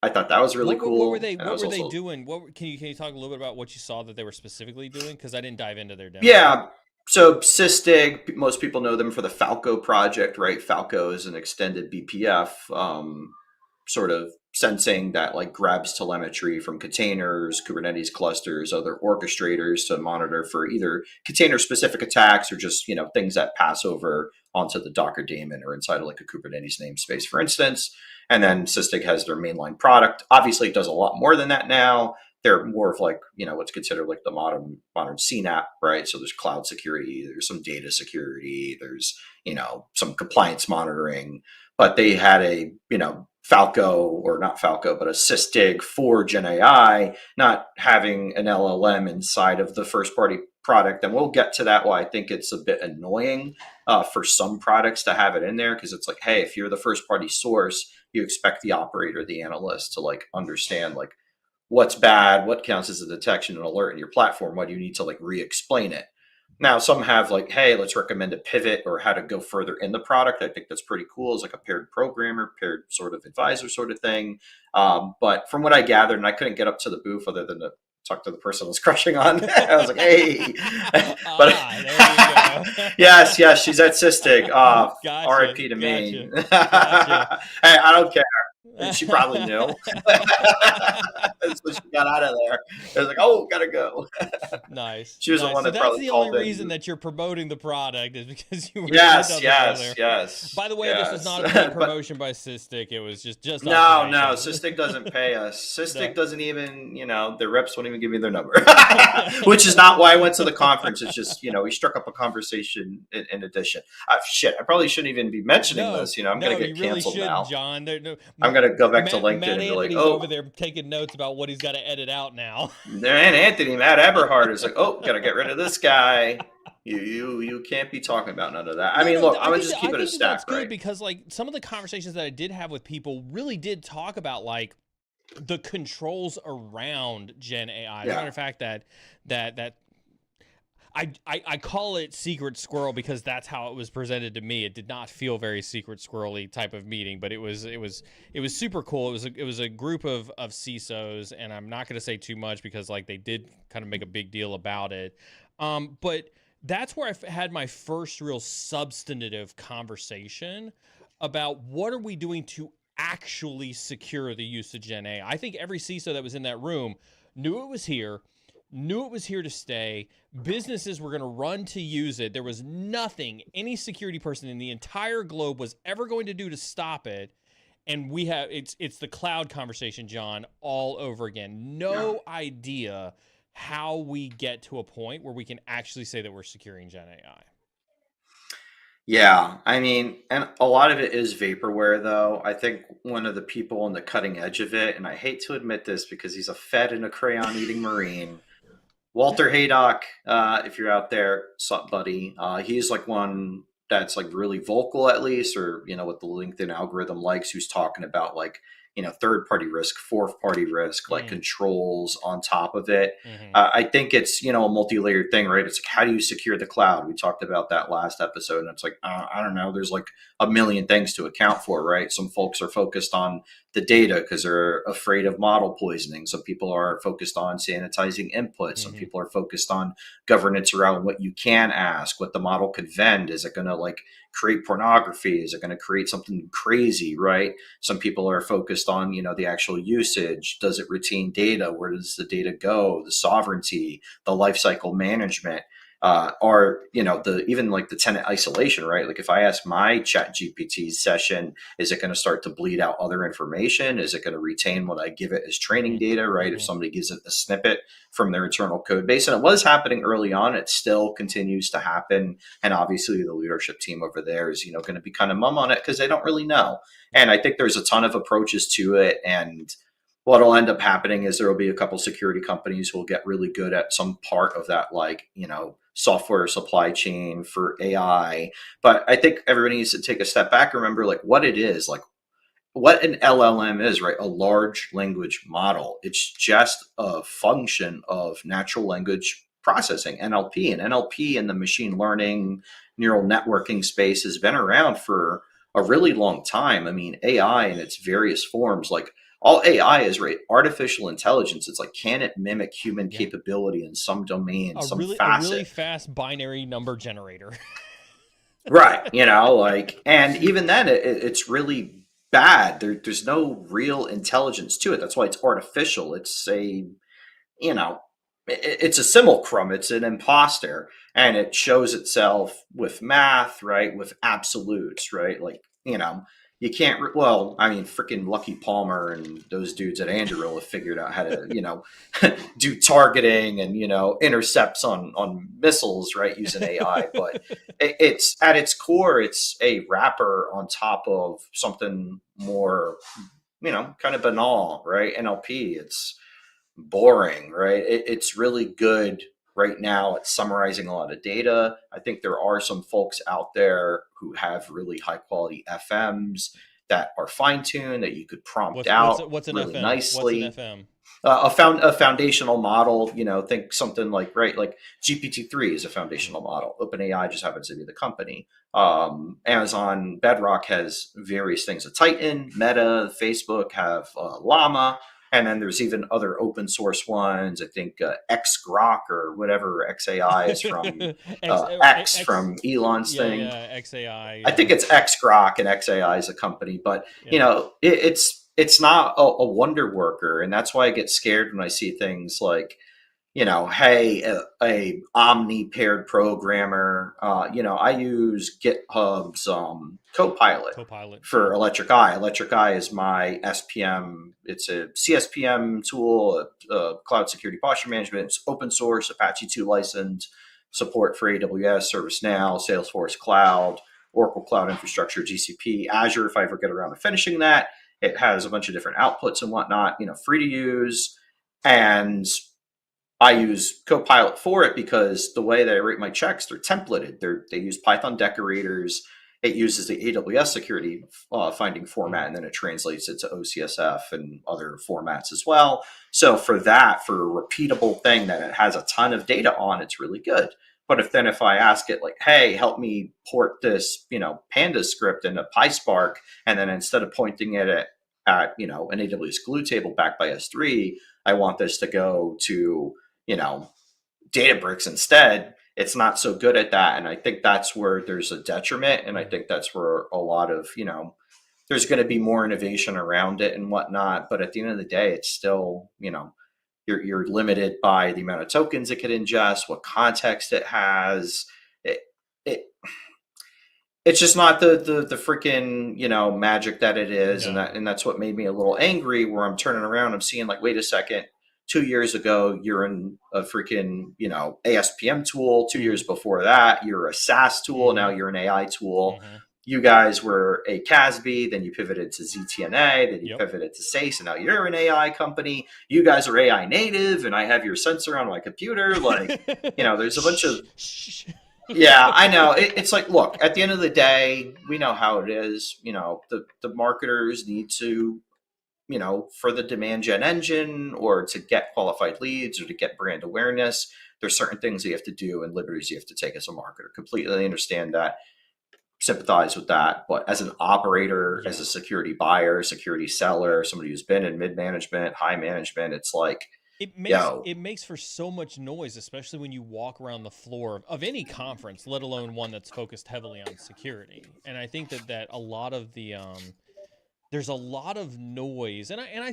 I thought that was really What were cool. they? And I What was were they also, doing? Can you talk a little bit about what you saw that they were specifically doing? Because I didn't dive into their demo. yeah. So Sysdig, most people know them for the Falco project, right? Falco is an extended BPF. Sort of sensing that like grabs telemetry from containers, Kubernetes clusters, other orchestrators to monitor for either container specific attacks or just, things that pass over onto the Docker daemon or inside of like a Kubernetes namespace, for instance. And then Sysdig has their mainline product. Obviously, it does a lot more than that now. They're more of like, what's considered like the modern CNAP, right? So there's cloud security, there's some data security, there's, some compliance monitoring, but they had a, Falco or not Falco, but a Sysdig for Gen AI, not having an LLM inside of the first party product. And we'll get to that why I think it's a bit annoying for some products to have it in there because it's like, hey, if you're the first party source, you expect the operator, the analyst to like understand like what's bad, what counts as a detection and alert in your platform, why do you need to like re-explain it? Now, some have like, hey, let's recommend a pivot or how to go further in the product. I think that's pretty cool as like a paired programmer, paired sort of advisor sort of thing. But from what I gathered, and I couldn't get up to the booth other than to talk to the person I was crushing on. I was like, hey, but There you go. yes, she's at Cystic. Gotcha. RIP to me. Gotcha. Hey, Gotcha. I don't care. She probably knew. So she got out of there. I was like, oh, gotta go. Nice, She was the nice. one So that that's probably the only called reason in. that you're promoting the product is because it Yes, doesn't go yes, there. yes, By the way, this was yes. not a paid But promotion by Sysdig. It was just no, observation. Sysdig doesn't pay us. No. Sysdig doesn't even, their reps won't even give me their number, which is not why I went to the conference. It's just, we struck up a conversation in addition. Shit, I probably shouldn't even be mentioning No, this. I'm going no, to you get really canceled shouldn't, now. John. No, I'm going to go back to LinkedIn Matt and be like, Anthony's over oh, there taking notes about what he's got to edit out now. and Anthony, Matt Eberhard is like, oh, got to get rid of this guy. You can't be talking about none of that. I No, mean, no, look, I'm going to just I keep it a think that that's stack, good right? because like some of the conversations that I did have with people really did talk about like the controls around Gen AI. As a Yeah. matter of fact, that I call it secret squirrel because that's how it was presented to me. It did not feel very secret squirrely type of meeting, but it was super cool. It was a group of CISOs, and I'm not going to say too much because like they did kind of make a big deal about it. But that's where I had my first real substantive conversation about what are we doing to actually secure the use of Gen AI. I think every CISO that was in that room knew it was here, knew it was here to stay. Businesses were going to run to use it. There was nothing any security person in the entire globe was ever going to do to stop it. And we have it's the cloud conversation, John, all over again. Yeah. No idea how we get to a point where we can actually say that we're securing Gen AI. Yeah, I mean, and a lot of it is vaporware, though. I think one of the people on the cutting edge of it, and I hate to admit this because he's a fed and a crayon eating Marine, Walter Haydock, if you're out there, sup, buddy. He's like one that's like really vocal, at least, or what the LinkedIn algorithm likes. Who's talking about like third party risk, fourth party risk, like Mm, controls on top of it. mm-hmm. I think it's a multi layered thing, right? It's like how do you secure the cloud? We talked about that last episode, and it's like I don't know. There's like a million things to account for, right? Some folks are focused on the data because they're afraid of model poisoning. Some people are focused on sanitizing input. Some Mm-hmm. people are focused on governance around what you can ask, what the model could vend. Is it going to like create pornography? Is it going to create something crazy, right? Some people are focused on, the actual usage. Does it retain data? Where does the data go? The sovereignty, the lifecycle management. Or the even like the tenant isolation, right? Like if I ask my chat GPT session, is it going to start to bleed out other information? Is it going to retain what I give it as training data, right? If somebody gives it a snippet from their internal code base, and it was happening early on, it still continues to happen. And obviously the leadership team over there is going to be kind of mum on it because they don't really know. And I think there's a ton of approaches to it, and what'll end up happening is there will be a couple security companies who will get really good at some part of that, like, software supply chain for AI. But I think everybody needs to take a step back and remember like what it is, like what an LLM is, right? A large language model. It's just a function of natural language processing, NLP. And NLP in the machine learning, neural networking space has been around for a really long time. I mean, AI in its various forms, like all AI is, right? Artificial intelligence. It's like, can it mimic human capability in some domain, some a facet? really fast binary number generator. Right. And even then, it's really bad. There's no real intelligence to it. That's why it's artificial. You know, it's a simulacrum. It's an imposter, and it shows itself with math, right? With absolutes, right? Like, you can't. Well, I mean, freaking Lucky Palmer and those dudes at Anduril have figured out how to, do targeting and intercepts on missiles, right, using AI. But it's at its core, it's a wrapper on top of something more, kind of banal, right? NLP. It's boring, right? It's really good right now at summarizing a lot of data. I think there are some folks out there who have really high quality FMs that are fine tuned that you could prompt out what's an really FM? nicely. What's an FM? A foundational model, think something like, right, like GPT-3 is a foundational model. OpenAI just happens to be the company. Amazon Bedrock has various things. A Titan, Meta, Facebook have Llama, and then there's even other open source ones. I think XGrok or whatever XAI is from X from Elon's thing. Yeah, XAI. I think it's XGrok, and XAI is a company, but it's not a wonder worker, and that's why I get scared when I see things like, hey, a omni paired programmer. I use GitHub's Copilot for Electric Eye. Electric Eye is my SPM. It's a CSPM tool, cloud security posture management. It's open source, Apache 2 licensed, support for AWS, ServiceNow, Salesforce Cloud, Oracle Cloud Infrastructure, GCP, Azure. If I ever get around to finishing that, it has a bunch of different outputs and whatnot, free to use. And I use Copilot for it because the way that I write my checks, they're templated. They use Python decorators. It uses the AWS security finding format, and then it translates it to OCSF and other formats as well. So for a repeatable thing that it has a ton of data on, it's really good. But if I ask it like, hey, help me port this, Pandas script into PySpark, and then instead of pointing it at an AWS glue table backed by S3, I want this to go to, Databricks instead, it's not so good at that. And I think that's where there's a detriment. And I think that's where a lot of, there's going to be more innovation around it and whatnot. But at the end of the day, it's still, you're limited by the amount of tokens it could ingest, what context it has. It's just not the freaking, magic that it is. No. And that's what made me a little angry, where I'm turning around, I'm seeing like, wait a second, 2 years ago, you're in a freaking, ASPM tool. 2 years before that, you're a SaaS tool. Now you're an AI tool. You guys were a CASB, then you pivoted to ZTNA, then you pivoted to SACE, and now you're an AI company. You guys are AI native, and I have your sensor on my computer. Like, there's a bunch of... Yeah, I know. It's like, look, at the end of the day, we know how it is. The marketers need to, for the demand gen engine, or to get qualified leads, or to get brand awareness, there's certain things you have to do and liberties you have to take as a marketer. Completely understand that, sympathize with that. But as an operator, as a security buyer, security seller, somebody who's been in mid-management, high management, it's like, it makes for so much noise, especially when you walk around the floor of any conference, let alone one that's focused heavily on security. And I think that a lot of the there's a lot of noise, and I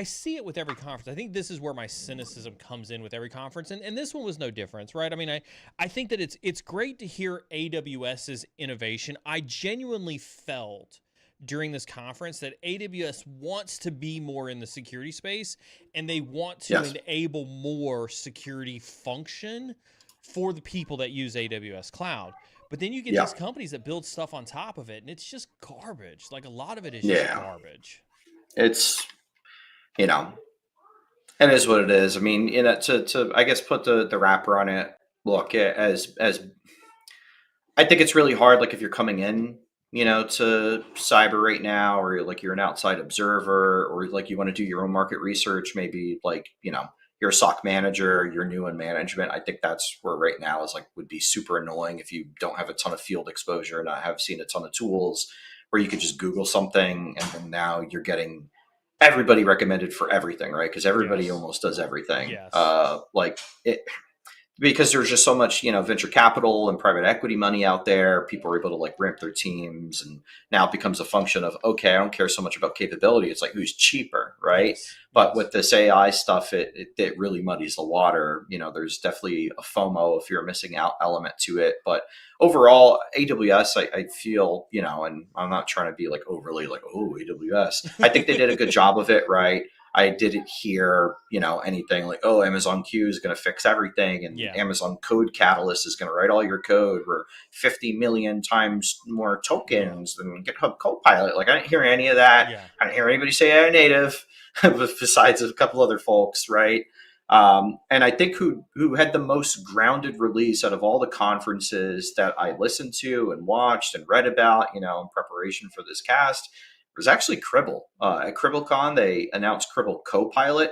see it with every conference. I think this is where my cynicism comes in with every conference, and this one was no difference, right? I mean, I think that it's great to hear AWS's innovation. I genuinely felt during this conference that AWS wants to be more in the security space, and they want to Yes. enable more security function for the people that use AWS Cloud. But then you get Yeah. these companies that build stuff on top of it, and it's just garbage. Like a lot of it is just Yeah. garbage. It's, you know, it is what it is. I mean, to I guess put the wrapper on it. Look, as I think it's really hard. Like if you're coming in, to cyber right now, or like you're an outside observer, or like you want to do your own market research, maybe like you're a SOC manager, you're new in management. I think that's where right now is like would be super annoying if you don't have a ton of field exposure and I have seen a ton of tools where you could just Google something and then now you're getting everybody recommended for everything, right? Because everybody Yes. almost does everything. Yes. Like it, because there's just so much venture capital and private equity money out there. People are able to like ramp their teams, and now it becomes a function of, okay, I don't care so much about capability, it's like who's cheaper, right? Yes. But Yes. with this AI stuff, it really muddies the water. There's definitely a FOMO if you're a missing out element to it. But overall, AWS, I feel, and I'm not trying to be like overly like, oh, AWS, I think they did a good job of it, right? I didn't hear, anything like, oh, Amazon Q is going to fix everything, and Yeah. Amazon Code Catalyst is going to write all your code. We're 50 million times more tokens than GitHub Copilot. Like, I didn't hear any of that. Yeah. I didn't hear anybody say AI native, besides a couple other folks, right? And I think who had the most grounded release out of all the conferences that I listened to and watched and read about, in preparation for this cast, was actually Cribble. At CribbleCon, they announced Cribble Copilot.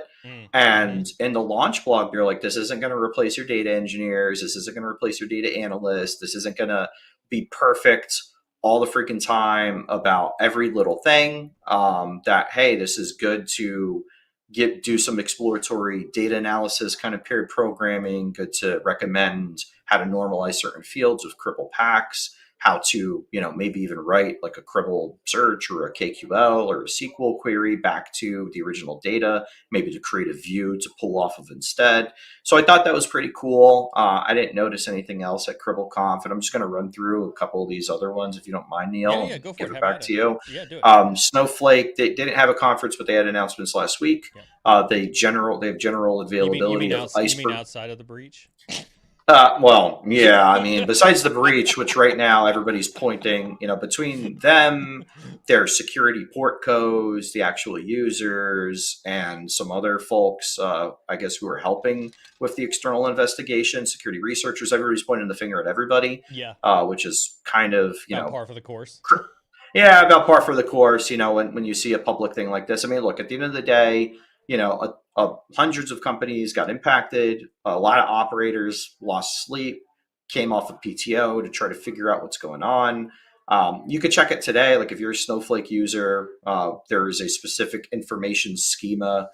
And in the launch blog, they're like, this isn't going to replace your data engineers. This isn't going to replace your data analysts. This isn't going to be perfect all the freaking time about every little thing. That, hey, this is good to do some exploratory data analysis, kind of paired programming, good to recommend how to normalize certain fields with Cribble packs, how to, maybe even write like a Cribble search or a KQL or a SQL query back to the original data, maybe to create a view to pull off of instead. So I thought that was pretty cool. I didn't notice anything else at CribbleConf, and I'm just going to run through a couple of these other ones if you don't mind, Neil. Yeah, go for give it. it Have back at to it. you. Yeah, do it. Snowflake, they didn't have a conference, but they had announcements last week. Yeah. They have general You availability mean of you mean Iceberg. outside of the breach? Well, yeah, I mean, besides the breach, which right now everybody's pointing, between them, their security port codes, the actual users, and some other folks, I guess, who are helping with the external investigation, security researchers, everybody's pointing the finger at everybody, Yeah. which is kind of, About par for the course. yeah, about par for the course. When you see a public thing like this, I mean, look, at the end of the day, hundreds of companies got impacted. A lot of operators lost sleep, came off of PTO to try to figure out what's going on. You could check it today. Like if you're a Snowflake user, there is a specific information schema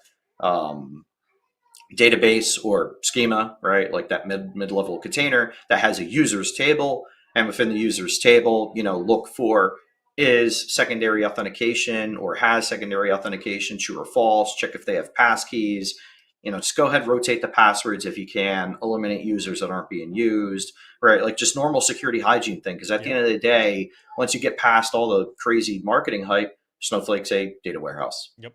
database or schema, right? Like that mid-level container that has a users table. And within the users table, look for is secondary authentication or has secondary authentication, true or false. Check if they have passkeys. Just go ahead, rotate the passwords if you can, eliminate users that aren't being used, right? Like just normal security hygiene thing. Because at the end of the day, once you get past all the crazy marketing hype, Snowflake's a data warehouse. Yep.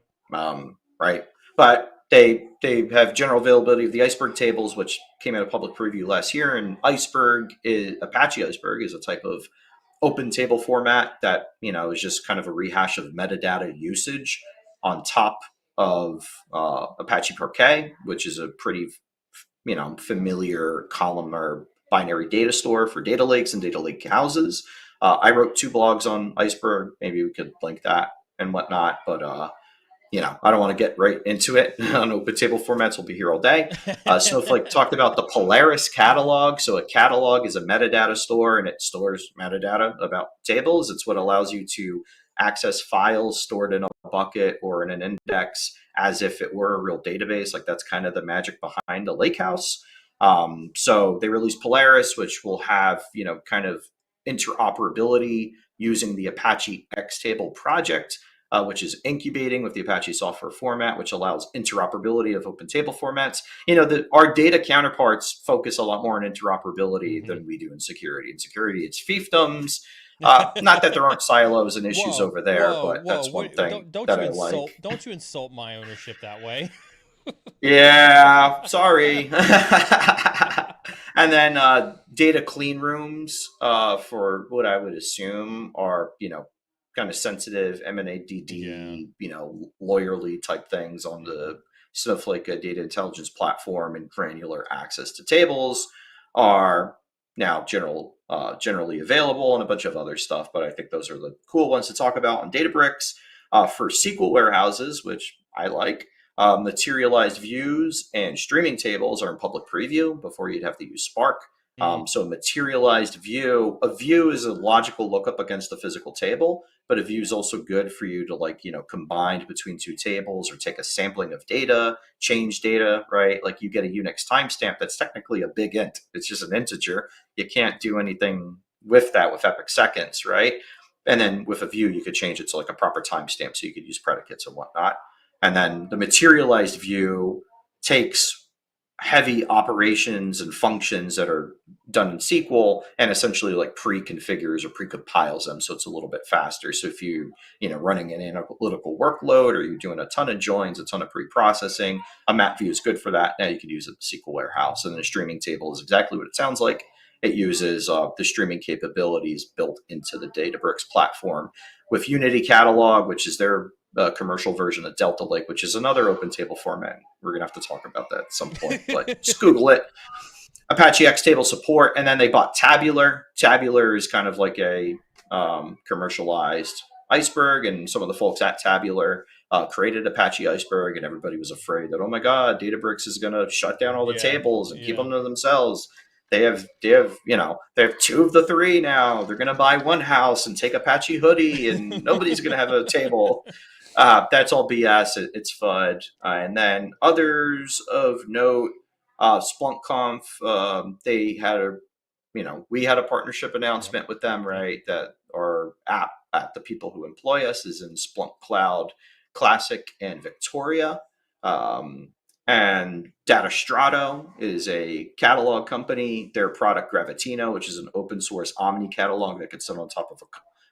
Right. But they have general availability of the Iceberg tables, which came out of public preview last year. And Apache Iceberg is a type of open table format that is just kind of a rehash of metadata usage on top of Apache Parquet, which is a pretty familiar columnar binary data store for data lakes and data lake houses. I wrote 2 blogs on Iceberg. Maybe we could link that and whatnot, but I don't want to get right into it on open table formats. We'll be here all day. Snowflake talked about the Polaris catalog. So a catalog is a metadata store, and it stores metadata about tables. It's what allows you to access files stored in a bucket or in an index as if it were a real database. Like that's kind of the magic behind a lakehouse. So they released Polaris, which will have, kind of interoperability using the Apache Xtable project. which is incubating with the Apache software format, which allows interoperability of open table formats. You know, our data counterparts focus a lot more on interoperability than we do in security. In security, it's fiefdoms. Not that there aren't silos and issues over there, but that's one What, thing don't that you I like. insult? Don't you insult my ownership that way? Yeah, sorry. And then data clean rooms for what I would assume are, you know, kind of sensitive M&ADD, you know, lawyerly type things on the Snowflake data intelligence platform, and granular access to tables are now generally available, and a bunch of other stuff. But I think those are the cool ones to talk about on Databricks. For SQL warehouses, which I like, materialized views and streaming tables are in public preview before you'd have to use Spark. So a materialized view, a view is a logical lookup against the physical table, but a view is also good for you to, like, you know, combine between two tables or take a sampling of data, change data, right? Like you get a Unix timestamp that's technically a big int. It's just an integer. You can't do anything with that with epic seconds, right? And then with a view, you could change it to like a proper timestamp, so you could use predicates and whatnot. And then the materialized view takes heavy operations and functions that are done in SQL and essentially like pre-configures or pre-compiles them, so it's a little bit faster. So if you know, running an analytical workload, or you're doing a ton of joins, a ton of pre-processing, a map view is good for that. Now you can use it in the SQL warehouse. And then a streaming table is exactly what it sounds like. It uses the streaming capabilities built into the Databricks platform with Unity Catalog, which is their commercial version of Delta Lake, which is another open table format. We're going to have to talk about that at some point, but just Google it. Apache X table support. And then they bought Tabular. Tabular is kind of like a commercialized Iceberg, and some of the folks at Tabular created Apache Iceberg, and everybody was afraid that, oh my God, Databricks is going to shut down all the tables and keep them to themselves. They have two of the three now. They're going to buy one house and take Apache Hoodie, and nobody's going to have a table. That's all BS. It's FUD. And then others of note, SplunkConf, they had we had a partnership announcement with them, right? That our app at the people who employ us is in Splunk Cloud Classic and Victoria. And Datastrato is a catalog company. Their product Gravitino, which is an open source Omni catalog that could sit on top of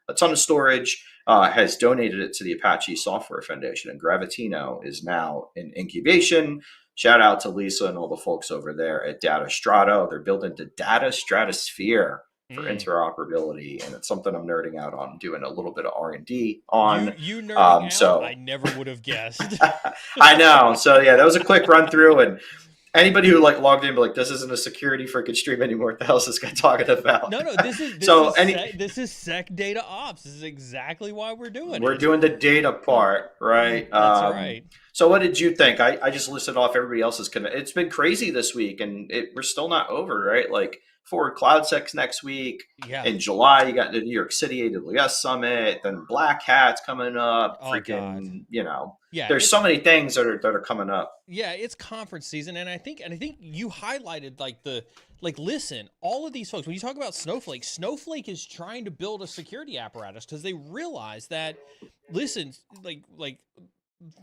a ton of storage, has donated it to the Apache Software Foundation. And Gravitino is now in incubation. Shout out to Lisa and all the folks over there at Datastrato. They're building the data stratosphere for interoperability, and it's something I'm nerding out on, doing a little bit of R&D on. You nerding out? So I never would have guessed. I know. So yeah, that was a quick run through, and anybody who like logged in be like, this isn't a security freaking stream anymore. What the hell is this guy talking about? No, this is SecDataOps. This is exactly why we're doing it. We're doing the data part, right? That's right. So what did you think? I just listed off everybody else's commit. It's been crazy this week, and we're still not over, right? Like Forward CloudSec's next week. Yeah. In July, you got the New York City AWS Summit, then Black Hat's coming up. There's so many things that are coming up. Yeah, it's conference season, and I think you highlighted listen, all of these folks, when you talk about Snowflake is trying to build a security apparatus because they realize that, listen,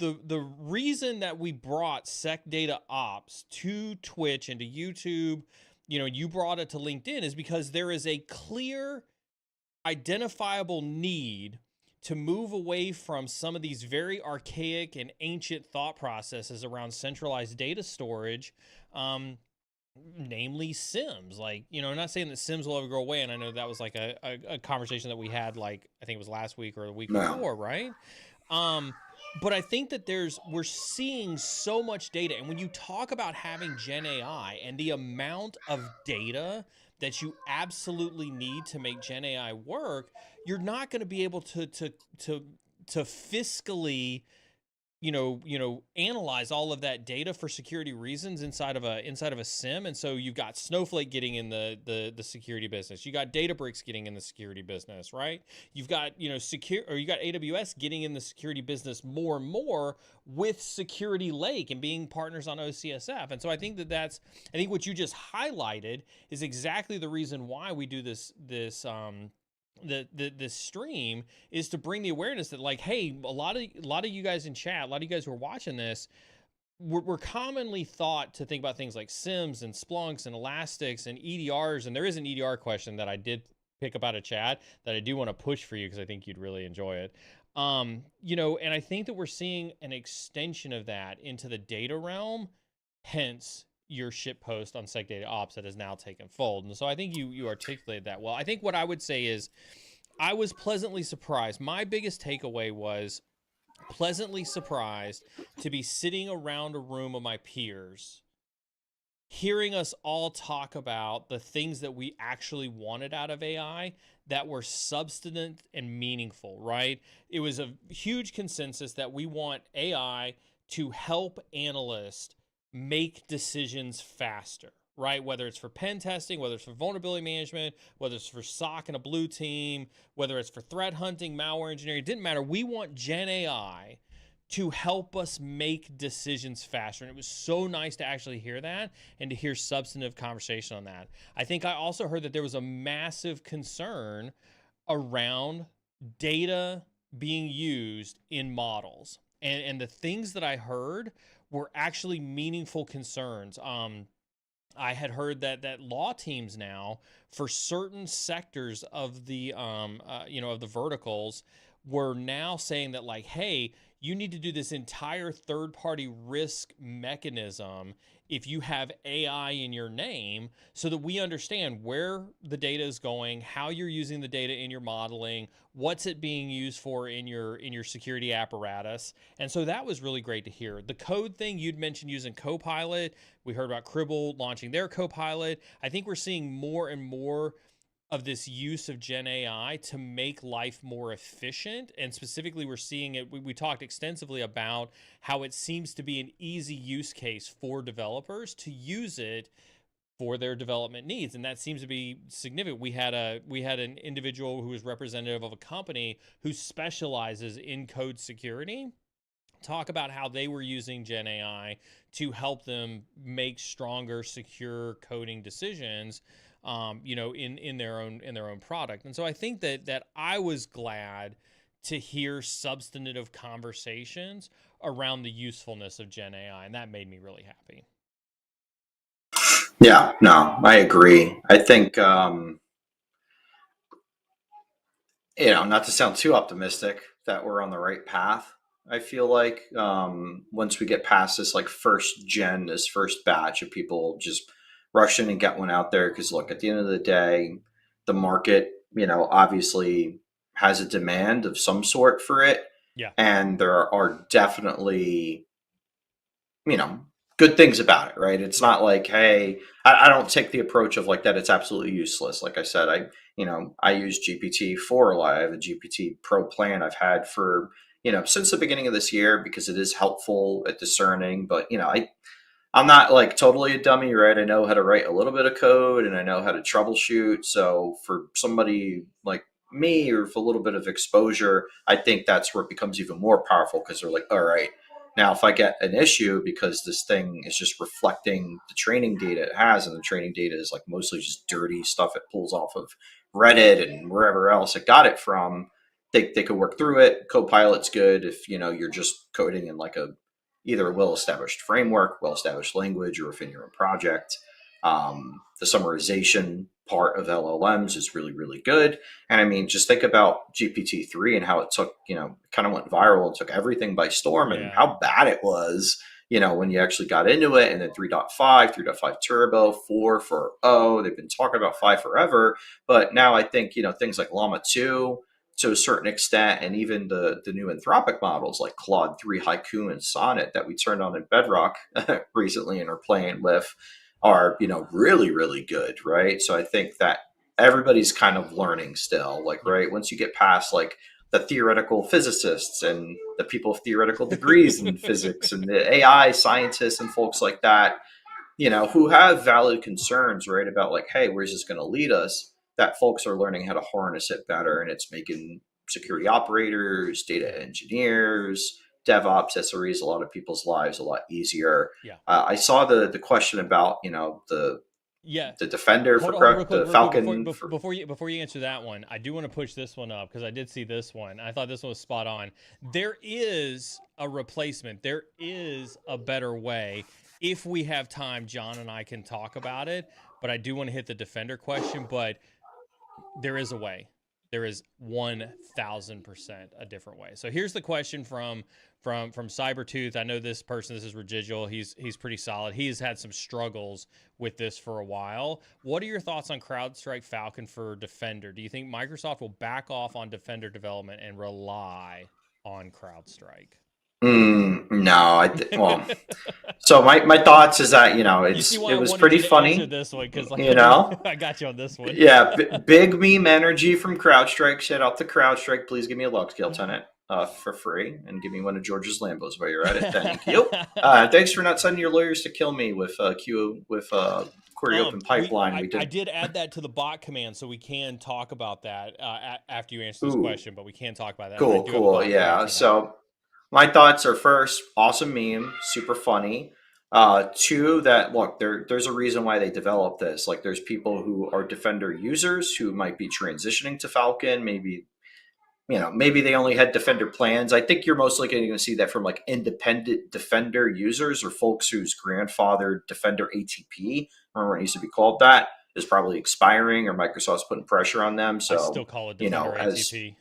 the reason that we brought SecDataOps to Twitch and to YouTube, you brought it to LinkedIn, is because there is a clear, identifiable need to move away from some of these very archaic and ancient thought processes around centralized data storage, namely SIMs. I'm not saying that SIMs will ever go away, and I know that was like a conversation that we had, I think it was last week or the week before, right? But I think that we're seeing so much data, and when you talk about having Gen AI and the amount of data that you absolutely need to make Gen AI work, you're not going to be able to fiscally, analyze all of that data for security reasons inside of a SIM. And so you've got Snowflake getting in the security business. You got Databricks getting in the security business, right? You've got, you got AWS getting in the security business more and more with Security Lake and being partners on OCSF. And so I think I think what you just highlighted is exactly the reason why we do this the stream is to bring the awareness that, like, hey, a lot of you guys in chat, a lot of you guys who are watching this, we're commonly thought to think about things like SIMs and Splunks and Elastics and EDRs. And there is an EDR question that I did pick up out of chat that I do want to push for you because I think you'd really enjoy it. And I think that we're seeing an extension of that into the data realm, hence your ship post on SecDataOps that has now taken fold. And so I think you articulated that well. I think what I would say is I was pleasantly surprised. My biggest takeaway was pleasantly surprised to be sitting around a room of my peers, hearing us all talk about the things that we actually wanted out of AI that were substantive and meaningful, right? It was a huge consensus that we want AI to help analysts make decisions faster, right? Whether it's for pen testing, whether it's for vulnerability management, whether it's for SOC and a blue team, whether it's for threat hunting, malware engineering, it didn't matter. We want Gen AI to help us make decisions faster. And it was so nice to actually hear that and to hear substantive conversation on that. I think I also heard that there was a massive concern around data being used in models. And the things that I heard were actually meaningful concerns. I had heard that law teams now for certain sectors of the of the verticals were now saying that, like, hey, you need to do this entire third-party risk mechanism if you have AI in your name, so that we understand where the data is going, how you're using the data in your modeling, what's it being used for in your security apparatus. And so that was really great to hear. The code thing you'd mentioned using Copilot, we heard about Cribble launching their Copilot. I think we're seeing more and more of this use of Gen AI to make life more efficient. And specifically, we're seeing it, we talked extensively about how it seems to be an easy use case for developers to use it for their development needs. And that seems to be significant. We had an individual who was representative of a company who specializes in code security talk about how they were using Gen AI to help them make stronger, secure coding decisions in their own product. And so I think that I was glad to hear substantive conversations around the usefulness of Gen AI, and that made me really happy. Yeah, no, I agree. I think, not to sound too optimistic, that we're on the right path. I feel like once we get past this this first batch of people just rush in and get one out there, because look, at the end of the day, the market, obviously has a demand of some sort for it. Yeah. And there are definitely, good things about it, right? It's not like, hey, I don't take the approach of like that it's absolutely useless. Like I said, I use GPT-4 a lot. I have a GPT Pro plan I've had for, since the beginning of this year, because it is helpful at discerning. But, I'm not like totally a dummy, right? I know how to write a little bit of code and I know how to troubleshoot. So for somebody like me, or for a little bit of exposure, I think that's where it becomes even more powerful, because they're like, all right, now if I get an issue because this thing is just reflecting the training data it has, and the training data is like mostly just dirty stuff it pulls off of Reddit and wherever else it got it from, they could work through it. Copilot's good if, you're just coding in like either a well-established framework, well-established language, or if in your own project. The summarization part of LLMs is really, really good. And I mean, just think about GPT-3 and how it took, kind of went viral and took everything by storm, and how bad it was, when you actually got into it. And then 3.5, 3.5 Turbo, 4 for they've been talking about 5 forever. But now I think, things like Llama 2, to a certain extent, and even the new Anthropic models like Claude 3, Haiku, and Sonnet that we turned on in Bedrock recently and are playing with are, really, really good, right? So I think that everybody's kind of learning still, like, right? Once you get past like the theoretical physicists and the people with theoretical degrees in physics and the AI scientists and folks like that, who have valid concerns, right, about like, hey, where's this going to lead us? That folks are learning how to harness it better, and it's making security operators, data engineers, DevOps, SREs, a lot of people's lives a lot easier. Yeah. I saw the question about, the Yeah. the Defender Hold for on, real the quick, Falcon. before you answer that one, I do want to push this one up because I did see this one. I thought this one was spot on. There is a replacement. There is a better way. If we have time, John and I can talk about it. But I do want to hit the Defender question. But there is a way. There is 1,000% a different way. So here's the question from Cybertooth. I know this person. This is Residual. He's pretty solid. He's had some struggles with this for a while. What are your thoughts on CrowdStrike Falcon for Defender? Do you think Microsoft will back off on Defender development and rely on CrowdStrike? No, well, so my thoughts is that You see why it I was wanted pretty you to funny, answer this one because like you know. I got you on this one. Yeah, big meme energy from CrowdStrike. Shout out to CrowdStrike. Please give me a log scale tenant for free, and give me one of George's Lambos while you're at it. Thank you. Thanks for not sending your lawyers to kill me with query open pipeline. I did add that to the bot command, so we can talk about that after you answer this question. But we can talk about that. Cool. Yeah. So my thoughts are, first, awesome meme, super funny. Two, that look, there's a reason why they developed this. Like, there's people who are Defender users who might be transitioning to Falcon. Maybe they only had Defender plans. I think you're most likely going to see that from like independent Defender users or folks whose grandfathered Defender ATP, remember when it used to be called that, is probably expiring, or Microsoft's putting pressure on them. So I still call it Defender ATP.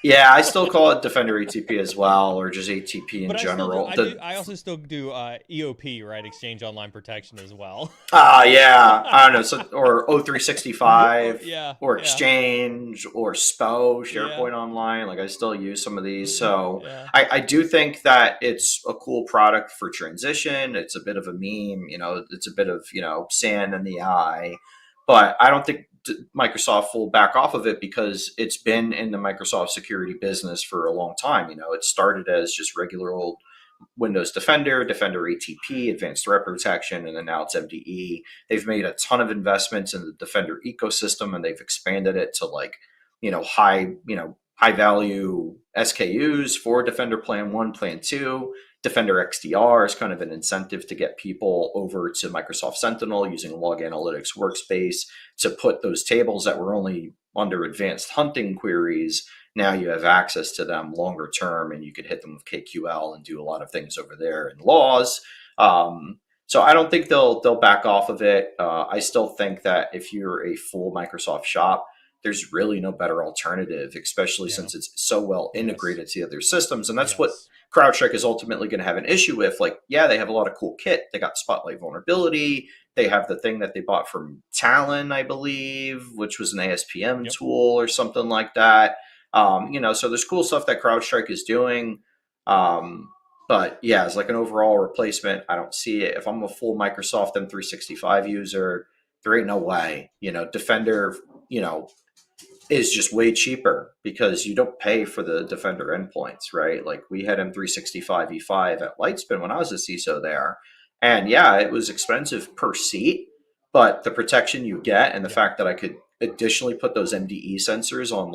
Yeah, I still call it Defender ATP as well, or just ATP in general. I also still do EOP, right? Exchange Online Protection as well. Yeah, I don't know. So, or O365, or yeah. Exchange, or SPO, SharePoint Online. Like, I still use some of these. So I do think that it's a cool product for transition. It's a bit of a meme, it's a bit of, sand in the eye. But I don't think Microsoft will back off of it because it's been in the Microsoft security business for a long time. It started as just regular old Windows Defender, Defender ATP, Advanced Threat Protection, and then now it's MDE. They've made a ton of investments in the Defender ecosystem, and they've expanded it to high value SKUs for Defender Plan 1, Plan 2. Defender XDR is kind of an incentive to get people over to Microsoft Sentinel using Log Analytics Workspace to put those tables that were only under advanced hunting queries. Now you have access to them longer term, and you could hit them with KQL and do a lot of things over there in laws. So I don't think they'll back off of it. I still think that if you're a full Microsoft shop, there's really no better alternative, especially since it's so well integrated to the other systems. And that's what CrowdStrike is ultimately going to have an issue with. Like, they have a lot of cool kit. They got Spotlight Vulnerability. They have the thing that they bought from Talon, I believe, which was an ASPM tool or something like that. So there's cool stuff that CrowdStrike is doing. But yeah, as like an overall replacement, I don't see it. If I'm a full Microsoft M365 user, there ain't no way. Defender, is just way cheaper because you don't pay for the Defender endpoints, right? Like, we had M365 E5 at Lightspin when I was a CISO there. And it was expensive per seat, but the protection you get and the fact that I could additionally put those MDE sensors on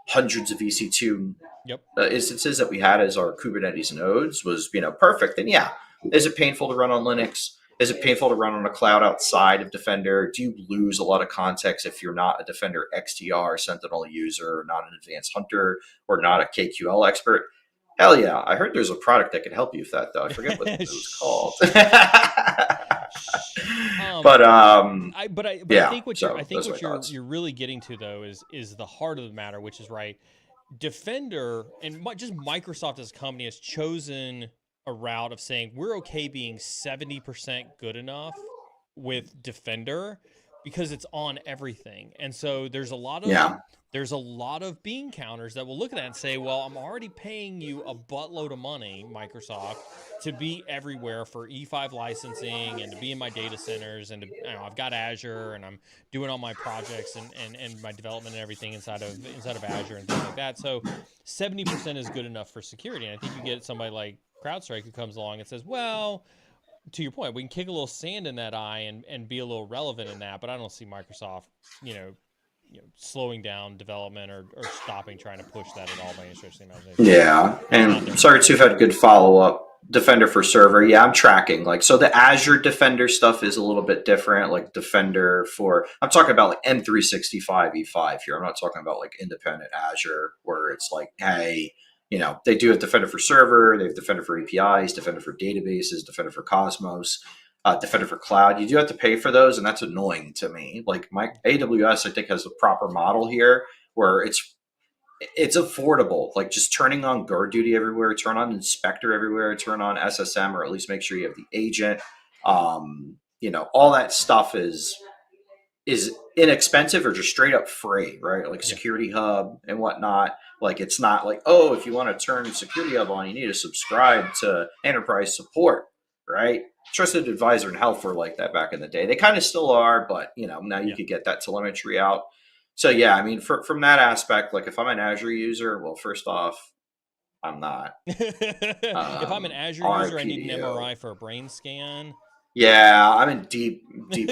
hundreds of EC2 instances that we had as our Kubernetes nodes was, perfect. And is it painful to run on Linux? Is it painful to run on a cloud outside of Defender? Do you lose a lot of context if you're not a Defender XDR Sentinel user, or not an advanced hunter, or not a KQL expert? Hell yeah. I heard there's a product that could help you with that, though. I forget what it was called. I think what you're really getting to, though, is the heart of the matter, which is right. Defender and just Microsoft as a company has chosen a route of saying we're okay being 70% good enough with Defender because it's on everything. And so there's a lot of bean counters that will look at that and say, well, I'm already paying you a buttload of money, Microsoft, to be everywhere for E5 licensing and to be in my data centers, and I've got Azure and I'm doing all my projects and my development and everything inside of Azure and things like that. So 70% is good enough for security. And I think you get somebody like CrowdStrike who comes along and says, well, to your point, we can kick a little sand in that eye and be a little relevant in that, but I don't see Microsoft, slowing down development or stopping trying to push that at all by any stretch of the imagination. Yeah, and sorry to have had good follow-up Defender for server. Yeah, I'm tracking. Like, so the Azure Defender stuff is a little bit different. Like Defender for, I'm talking about like M365 E5 here. I'm not talking about like independent Azure where it's like, hey, they do have Defender for server, they have Defender for APIs, Defender for databases, Defender for Cosmos, Defender for cloud. You do have to pay for those, and that's annoying to me. Like my AWS, I think, has a proper model here where it's affordable, like just turning on guard duty everywhere, turn on inspector everywhere, turn on SSM, or at least make sure you have the agent. All that stuff is inexpensive or just straight up free, right? Like Security Hub and whatnot. Like, it's not like, oh, if you want to turn Security Hub on, you need to subscribe to enterprise support, right? Trusted Advisor and Health were like that back in the day. They kind of still are, but now you could get that telemetry out. So yeah, I mean, from that aspect, like if I'm an Azure user, well, first off, I'm not. If I'm an Azure user, I need an MRI for a brain scan. Yeah, I'm in deep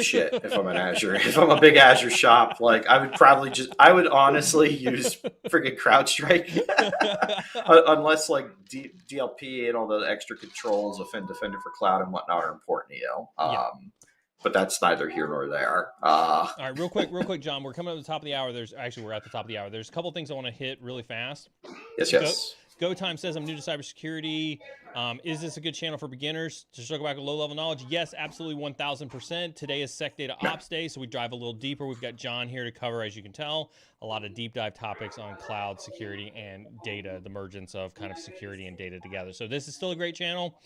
shit if I'm an Azure. If I'm a big Azure shop, like I would honestly use freaking CrowdStrike, unless like DLP and all the extra controls of Defender for cloud and whatnot are important to you. But that's neither here nor there. All right, real quick, John. We're coming up to the top of the hour. We're at the top of the hour. There's a couple things I want to hit really fast. Yes. Go Time says, I'm new to cybersecurity. Is this a good channel for beginners to circle back with low-level knowledge? Yes, absolutely, 1,000%. Today is SecDataOps Day, so we dive a little deeper. We've got John here to cover, as you can tell, a lot of deep dive topics on cloud security and data, the emergence of kind of security and data together. So this is still a great channel.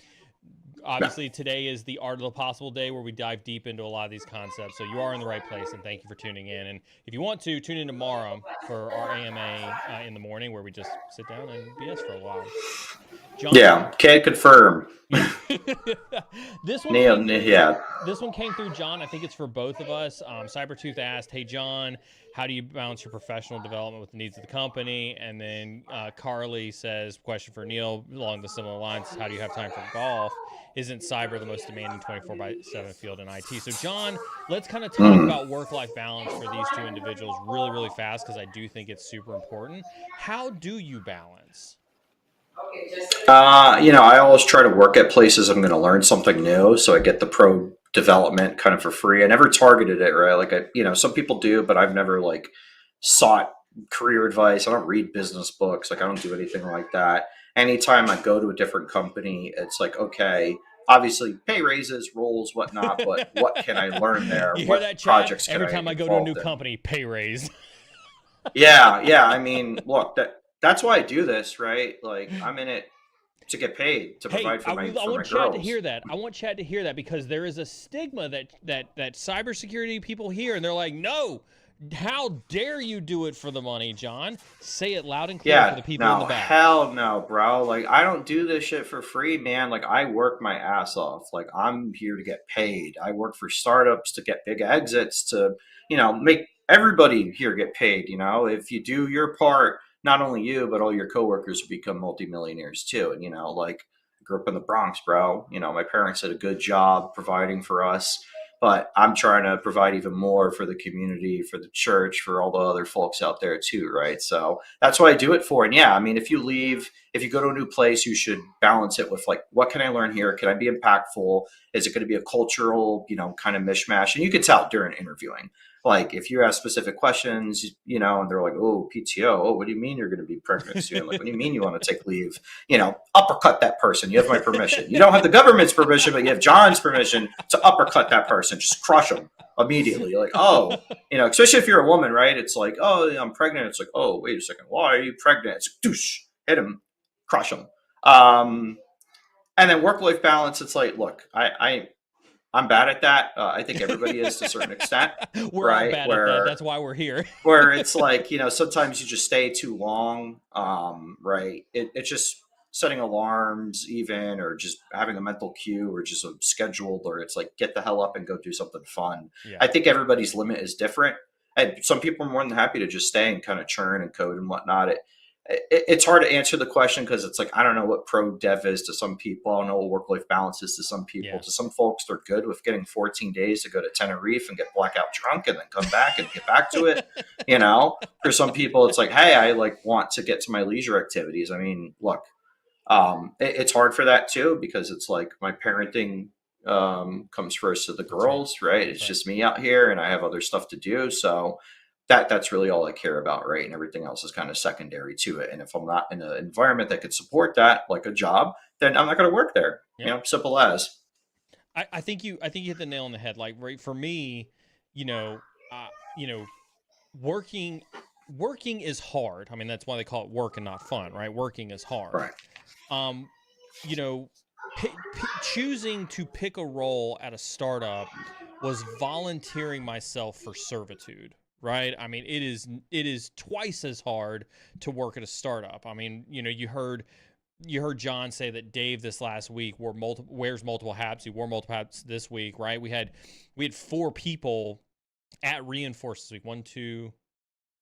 Obviously, today is the Art of the Possible Day where we dive deep into a lot of these concepts. So you are in the right place, and thank you for tuning in. And if you want to, tune in tomorrow for our AMA in the morning where we just sit down and BS for a while. John, can't confirm. This one came through, John. I think it's for both of us. Cybertooth asked, hey, John, how do you balance your professional development with the needs of the company? And then Carly says, question for Neil along the similar lines, how do you have time for golf? Isn't cyber the most demanding 24/7 field in IT? So, John, let's kind of talk about work-life balance for these two individuals really, really fast, because I do think it's super important. How do you balance? I always try to work at places I'm going to learn something new, so I get the pro development kind of for free. I never targeted it, right? Like some people do, but I've never like sought career advice. I don't read business books. Like I don't do anything like that. Anytime I go to a different company, it's like, okay, obviously pay raises, roles, whatnot, but what can I learn there? You what hear that, projects Every time I go to a new company, pay raise. Yeah. I mean, look, that's why I do this, right? Like I'm in it to get paid, to provide for my girls. I want Chad to hear that. I want Chad to hear that, because there is a stigma that cybersecurity people hear, and they're like, no, how dare you do it for the money, John? Say it loud and clear for the people in the back. Hell no, bro. Like I don't do this shit for free, man. Like I work my ass off. Like I'm here to get paid. I work for startups to get big exits, to, make everybody here get paid. If you do your part, not only you, but all your coworkers become multimillionaires too. And, like I grew up in the Bronx, bro. My parents did a good job providing for us, but I'm trying to provide even more for the community, for the church, for all the other folks out there too, right? So that's what I do it for. And yeah, I mean, if you go to a new place, you should balance it with like, what can I learn here? Can I be impactful? Is it going to be a cultural, kind of mishmash? And you can tell during interviewing. Like if you ask specific questions, and they're like, oh, PTO. Oh, what do you mean you're going to be pregnant soon? Like, what do you mean you want to take leave? Uppercut that person. You have my permission. You don't have the government's permission, but you have John's permission to uppercut that person. Just crush them immediately. You're like, oh, especially if you're a woman, right? It's like, oh, I'm pregnant. It's like, oh, wait a second. Why are you pregnant? It's like, douche, hit him, crush him. And then work-life balance. It's like, look, I'm bad at that. I think everybody is to a certain extent. We're all bad at that. That's why we're here. Where it's like, sometimes you just stay too long, right? It's just setting alarms even, or just having a mental cue, or just a scheduled, or it's like, get the hell up and go do something fun. Yeah. I think everybody's limit is different. And some people are more than happy to just stay and kind of churn and code and whatnot. It's hard to answer the question, because it's like, I don't know what pro dev is to some people. I don't know what work-life balance is to some people. Yeah. To some folks, they're good with getting 14 days to go to Tenerife and get blackout drunk and then come back and get back to it. For some people, it's like, hey, I want to get to my leisure activities. I mean, look, It's hard for that too, because it's like my parenting comes first to the That's right. girls, right? It's That's right. just me out here, and I have other stuff to do. So that's really all I care about, right? And everything else is kind of secondary to it. And if I'm not in an environment that could support that, like a job, then I'm not going to work there. Yeah. You know, simple as. I think you hit the nail on the head. Like, right, for me, you know, you know, working is hard. I mean, that's why they call it work and not fun, right? Working is hard. Right. You know, choosing to pick a role at a startup was volunteering myself for servitude, right? I mean, it is twice as hard to work at a startup. I mean, you know, you heard John say that Dave this last week wears multiple hats. He wore multiple hats this week, right? We had 4 people at Reinforce this week. 1, 2,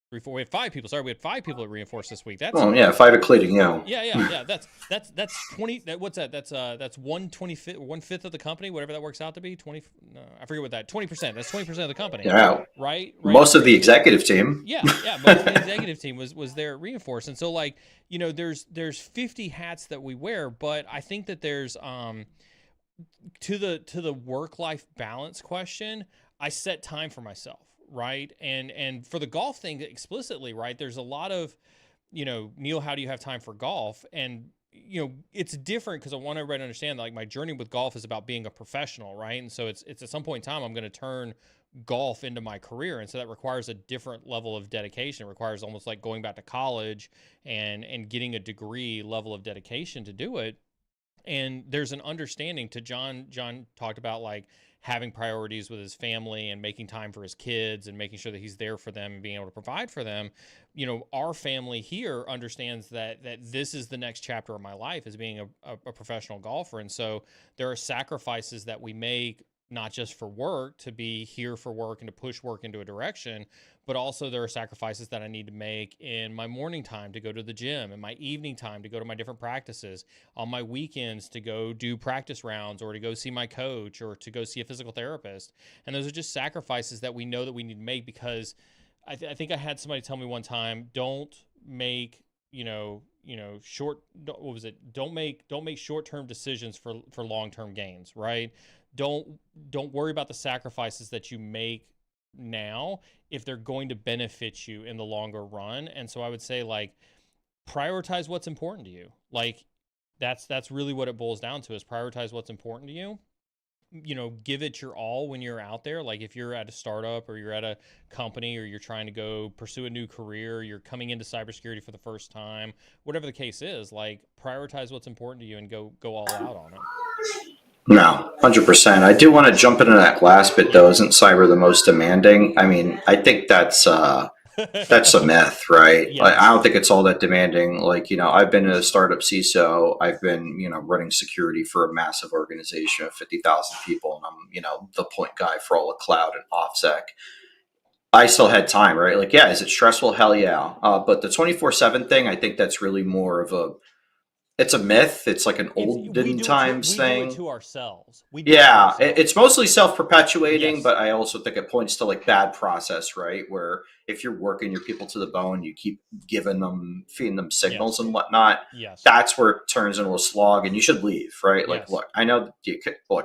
3, 4. We had 5 people. Sorry, we had 5 people at Reinforce this week. That's 5 at Cleating, Yeah. That's 20. What's that? That's 1/25, 1/5 of the company, whatever that works out to be. 20. No, I forget what that. 20%. That's 20% of the company. Yeah. Right. Most of the executive team. Yeah. Most of the executive team was there at Reinforce, and so, like, you know, there's 50 hats that we wear, but I think that there's to the work-life balance question, I set time for myself, right? And for the golf thing explicitly, right? There's a lot of, you know, Neil, how do you have time for golf? And, you know, it's different because I want everybody to understand that, like, my journey with golf is about being a professional, right? And so it's at some point in time I'm going to turn golf into my career, and so that requires a different level of dedication. It requires almost like going back to college and getting a degree level of dedication to do it. And there's an understanding to John talked about, like, having priorities with his family and making time for his kids and making sure that he's there for them and being able to provide for them. You know, our family here understands that this is the next chapter of my life, as being a professional golfer. And so there are sacrifices that we make, not just for work, to be here for work and to push work into a direction, but also there are sacrifices that I need to make in my morning time to go to the gym, and my evening time to go to my different practices, on my weekends to go do practice rounds, or to go see my coach, or to go see a physical therapist. And those are just sacrifices that we know that we need to make, because I think I had somebody tell me one time, don't make, short, what was it? Don't make short-term decisions for long-term gains, right? Don't worry about the sacrifices that you make now if they're going to benefit you in the longer run. And so I would say, like, prioritize what's important to you. Like, that's really what it boils down to, is prioritize what's important to you. You know, give it your all when you're out there. Like, if you're at a startup or you're at a company or you're trying to go pursue a new career, you're coming into cybersecurity for the first time, whatever the case is, like, prioritize what's important to you and go all out on it. No, 100%. I do want to jump into that last bit, though. Isn't cyber the most demanding? I mean, I think that's a myth, right? Yes. Like, I don't think it's all that demanding. Like, you know, I've been a startup CISO. I've been, running security for a massive organization of 50,000 people, and I'm, the point guy for all of cloud and OffSec. I still had time, right? Like, yeah, is it stressful? Hell yeah. But the 24/7 thing, I think that's really more of it's a myth. It's like an olden times thing. We do it to ourselves. It's mostly self-perpetuating, Yes. but I also think it points to, like, bad process, right? Where if you're working your people to the bone, you keep feeding them signals and whatnot. Yes. That's where it turns into a slog, and you should leave, right? Like, Yes. look, I know the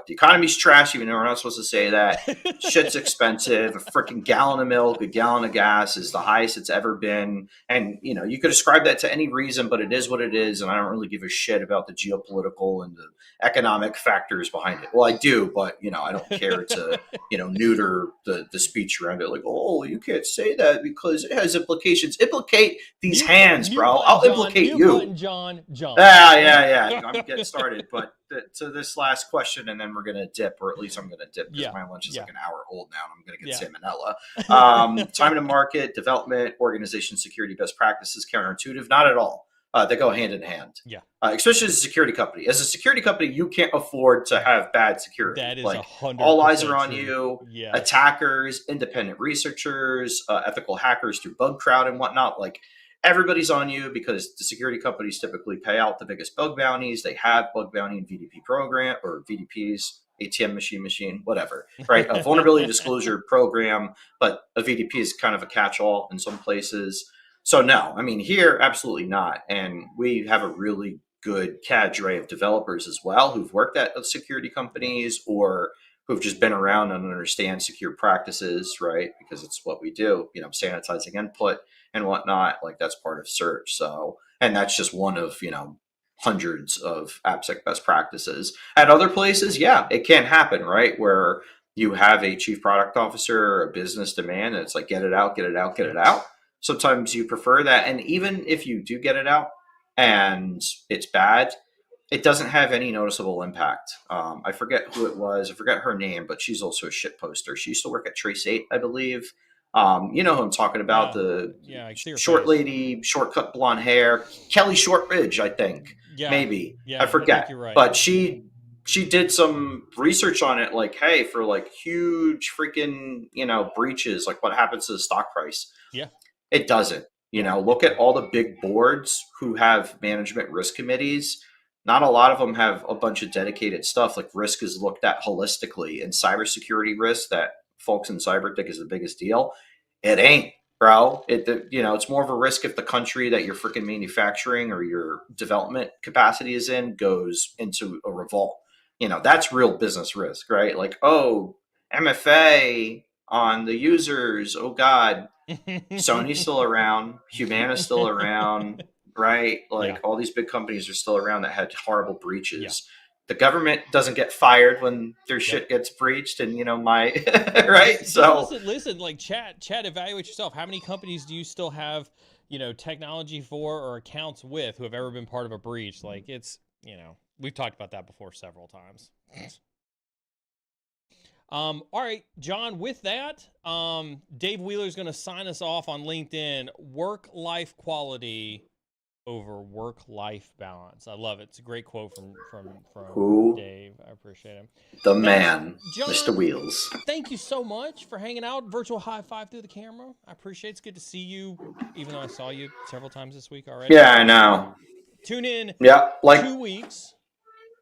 economy's trash, even though we're not supposed to say that. Shit's expensive. A freaking gallon of milk, a gallon of gas is the highest it's ever been. And, you could ascribe that to any reason, but it is what it is. And I don't really give a shit about the geopolitical and the economic factors behind it. Well, I do, but, I don't care to, neuter the speech around it. Like, oh, you can't say that because it has implications. Implicate these hands, bro. I'll implicate you. John. Yeah. I'm getting started. But to this last question, and then we're going to dip, or at least I'm going to dip, because my lunch is like an hour old now, and I'm going to get salmonella. Time to market, development, organization, security, best practices, counterintuitive? Not at all. They go hand in hand. Yeah. Especially as a security company. As a security company, you can't afford to have bad security. That is like 100% all eyes are on true. you. Yeah. Attackers, independent researchers, ethical hackers through bug crowd and whatnot. Like, everybody's on you, because the security companies typically pay out the biggest bug bounties. They have bug bounty and VDP program, or VDPs. ATM machine, whatever, right? A vulnerability disclosure program, but a VDP is kind of a catch-all in some places. So no, I mean, here, absolutely not. And we have a really good cadre of developers as well who've worked at security companies or who've just been around and understand secure practices, right? Because it's what we do, sanitizing input and whatnot. Like that's part of search. So, and that's just one of, hundreds of AppSec best practices. At other places, yeah, it can happen, right? Where you have a chief product officer or a business demand and it's like, get it out, get it out, get it out. Sometimes you prefer that. And even if you do get it out and it's bad, it doesn't have any noticeable impact. I forget who it was. I forget her name, but she's also a shit poster. She used to work at Trace 8, I believe. You know who I'm talking about, the I see her short face. lady, shortcut blonde hair, Kelly Shortridge, I think. Yeah. Maybe. Yeah, I forget. think you're right. But she did some research on it, like, hey, for like huge freaking, breaches, like what happens to the stock price? Yeah. It doesn't. Look at all the big boards who have management risk committees. Not a lot of them have a bunch of dedicated stuff. Like risk is looked at holistically, and cybersecurity risk that folks in cyber think is the biggest deal. It ain't, bro. It's more of a risk if the country that you're freaking manufacturing or your development capacity is in goes into a revolt. That's real business risk, right? Like, oh, MFA on the users. Oh God, Sony's still around, Humana's still around, right? Like all these big companies are still around that had horrible breaches. Yeah. The government doesn't get fired when their shit gets breached, and my right. So listen, like chat, evaluate yourself. How many companies do you still have, technology for or accounts with who have ever been part of a breach? Like it's, we've talked about that before several times. All right, John, with that, Dave Wheeler's going to sign us off on LinkedIn. Work-life quality over work-life balance. I love it. It's a great quote from Dave. I appreciate him. The man, John, Mr. Wheels. Thank you so much for hanging out. Virtual high five through the camera. I appreciate it. It's good to see you, even though I saw you several times this week already. Yeah, I know. Tune in. Yeah, like 2 weeks.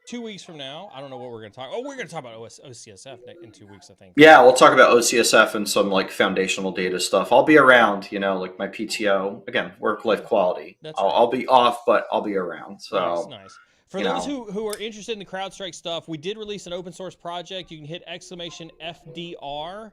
2 weeks from now, I don't know what we're going to talk. Oh, we're going to talk about OCSF in 2 weeks, I think. Yeah, we'll talk about OCSF and some like foundational data stuff. I'll be around, like my PTO. Again, work-life quality. I'll be off, but I'll be around. So nice. For those who are interested in the CrowdStrike stuff, we did release an open source project. You can hit !FDR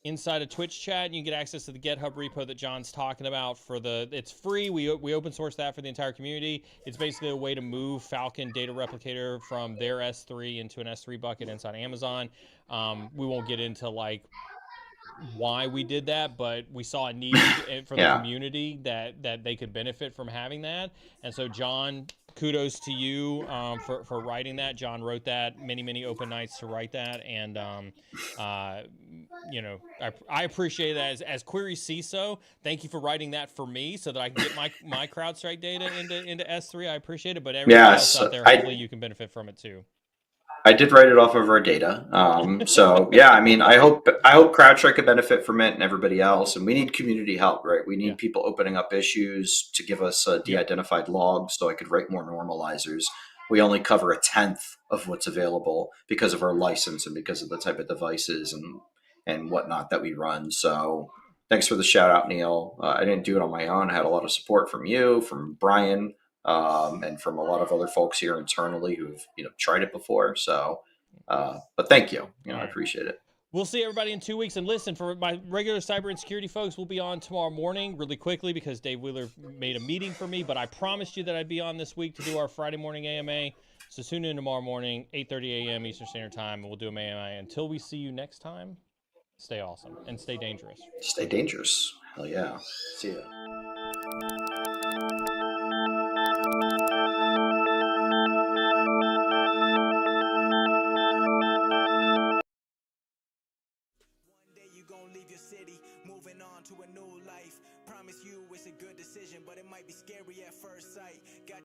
inside a Twitch chat, and you can get access to the GitHub repo that John's talking about. It's free. We open source that for the entire community. It's basically a way to move Falcon Data Replicator from their S3 into an S3 bucket inside Amazon. We won't get into like why we did that, but we saw a need for the community that they could benefit from having that. And so John, kudos to you for writing that. John wrote that, many open nights to write that, and I appreciate that as query CISO. Thank you for writing that for me so that I can get my CrowdStrike data into S3. I appreciate it, but everybody else out there, hopefully you can benefit from it too. I did write it off of our data. So yeah, I mean, I hope CrowdStrike could benefit from it and everybody else. And we need community help, right? We need people opening up issues to give us de-identified logs so I could write more normalizers. We only cover 1/10 of what's available because of our license and because of the type of devices and whatnot that we run. So thanks for the shout out, Neil. I didn't do it on my own. I had a lot of support from you, from Brian, and from a lot of other folks here internally who've tried it before. So, but thank you. I appreciate it. We'll see everybody in 2 weeks. And listen, for my regular cyber and security folks, we'll be on tomorrow morning really quickly because Dave Wheeler made a meeting for me. But I promised you that I'd be on this week to do our Friday morning AMA. So tune in tomorrow morning, 8:30 a.m. Eastern Standard Time, and we'll do an AMA. Until we see you next time, stay awesome and stay dangerous. Stay dangerous. Hell yeah. See ya. To a new life, promise you it's a good decision, but it might be scary at first sight. Got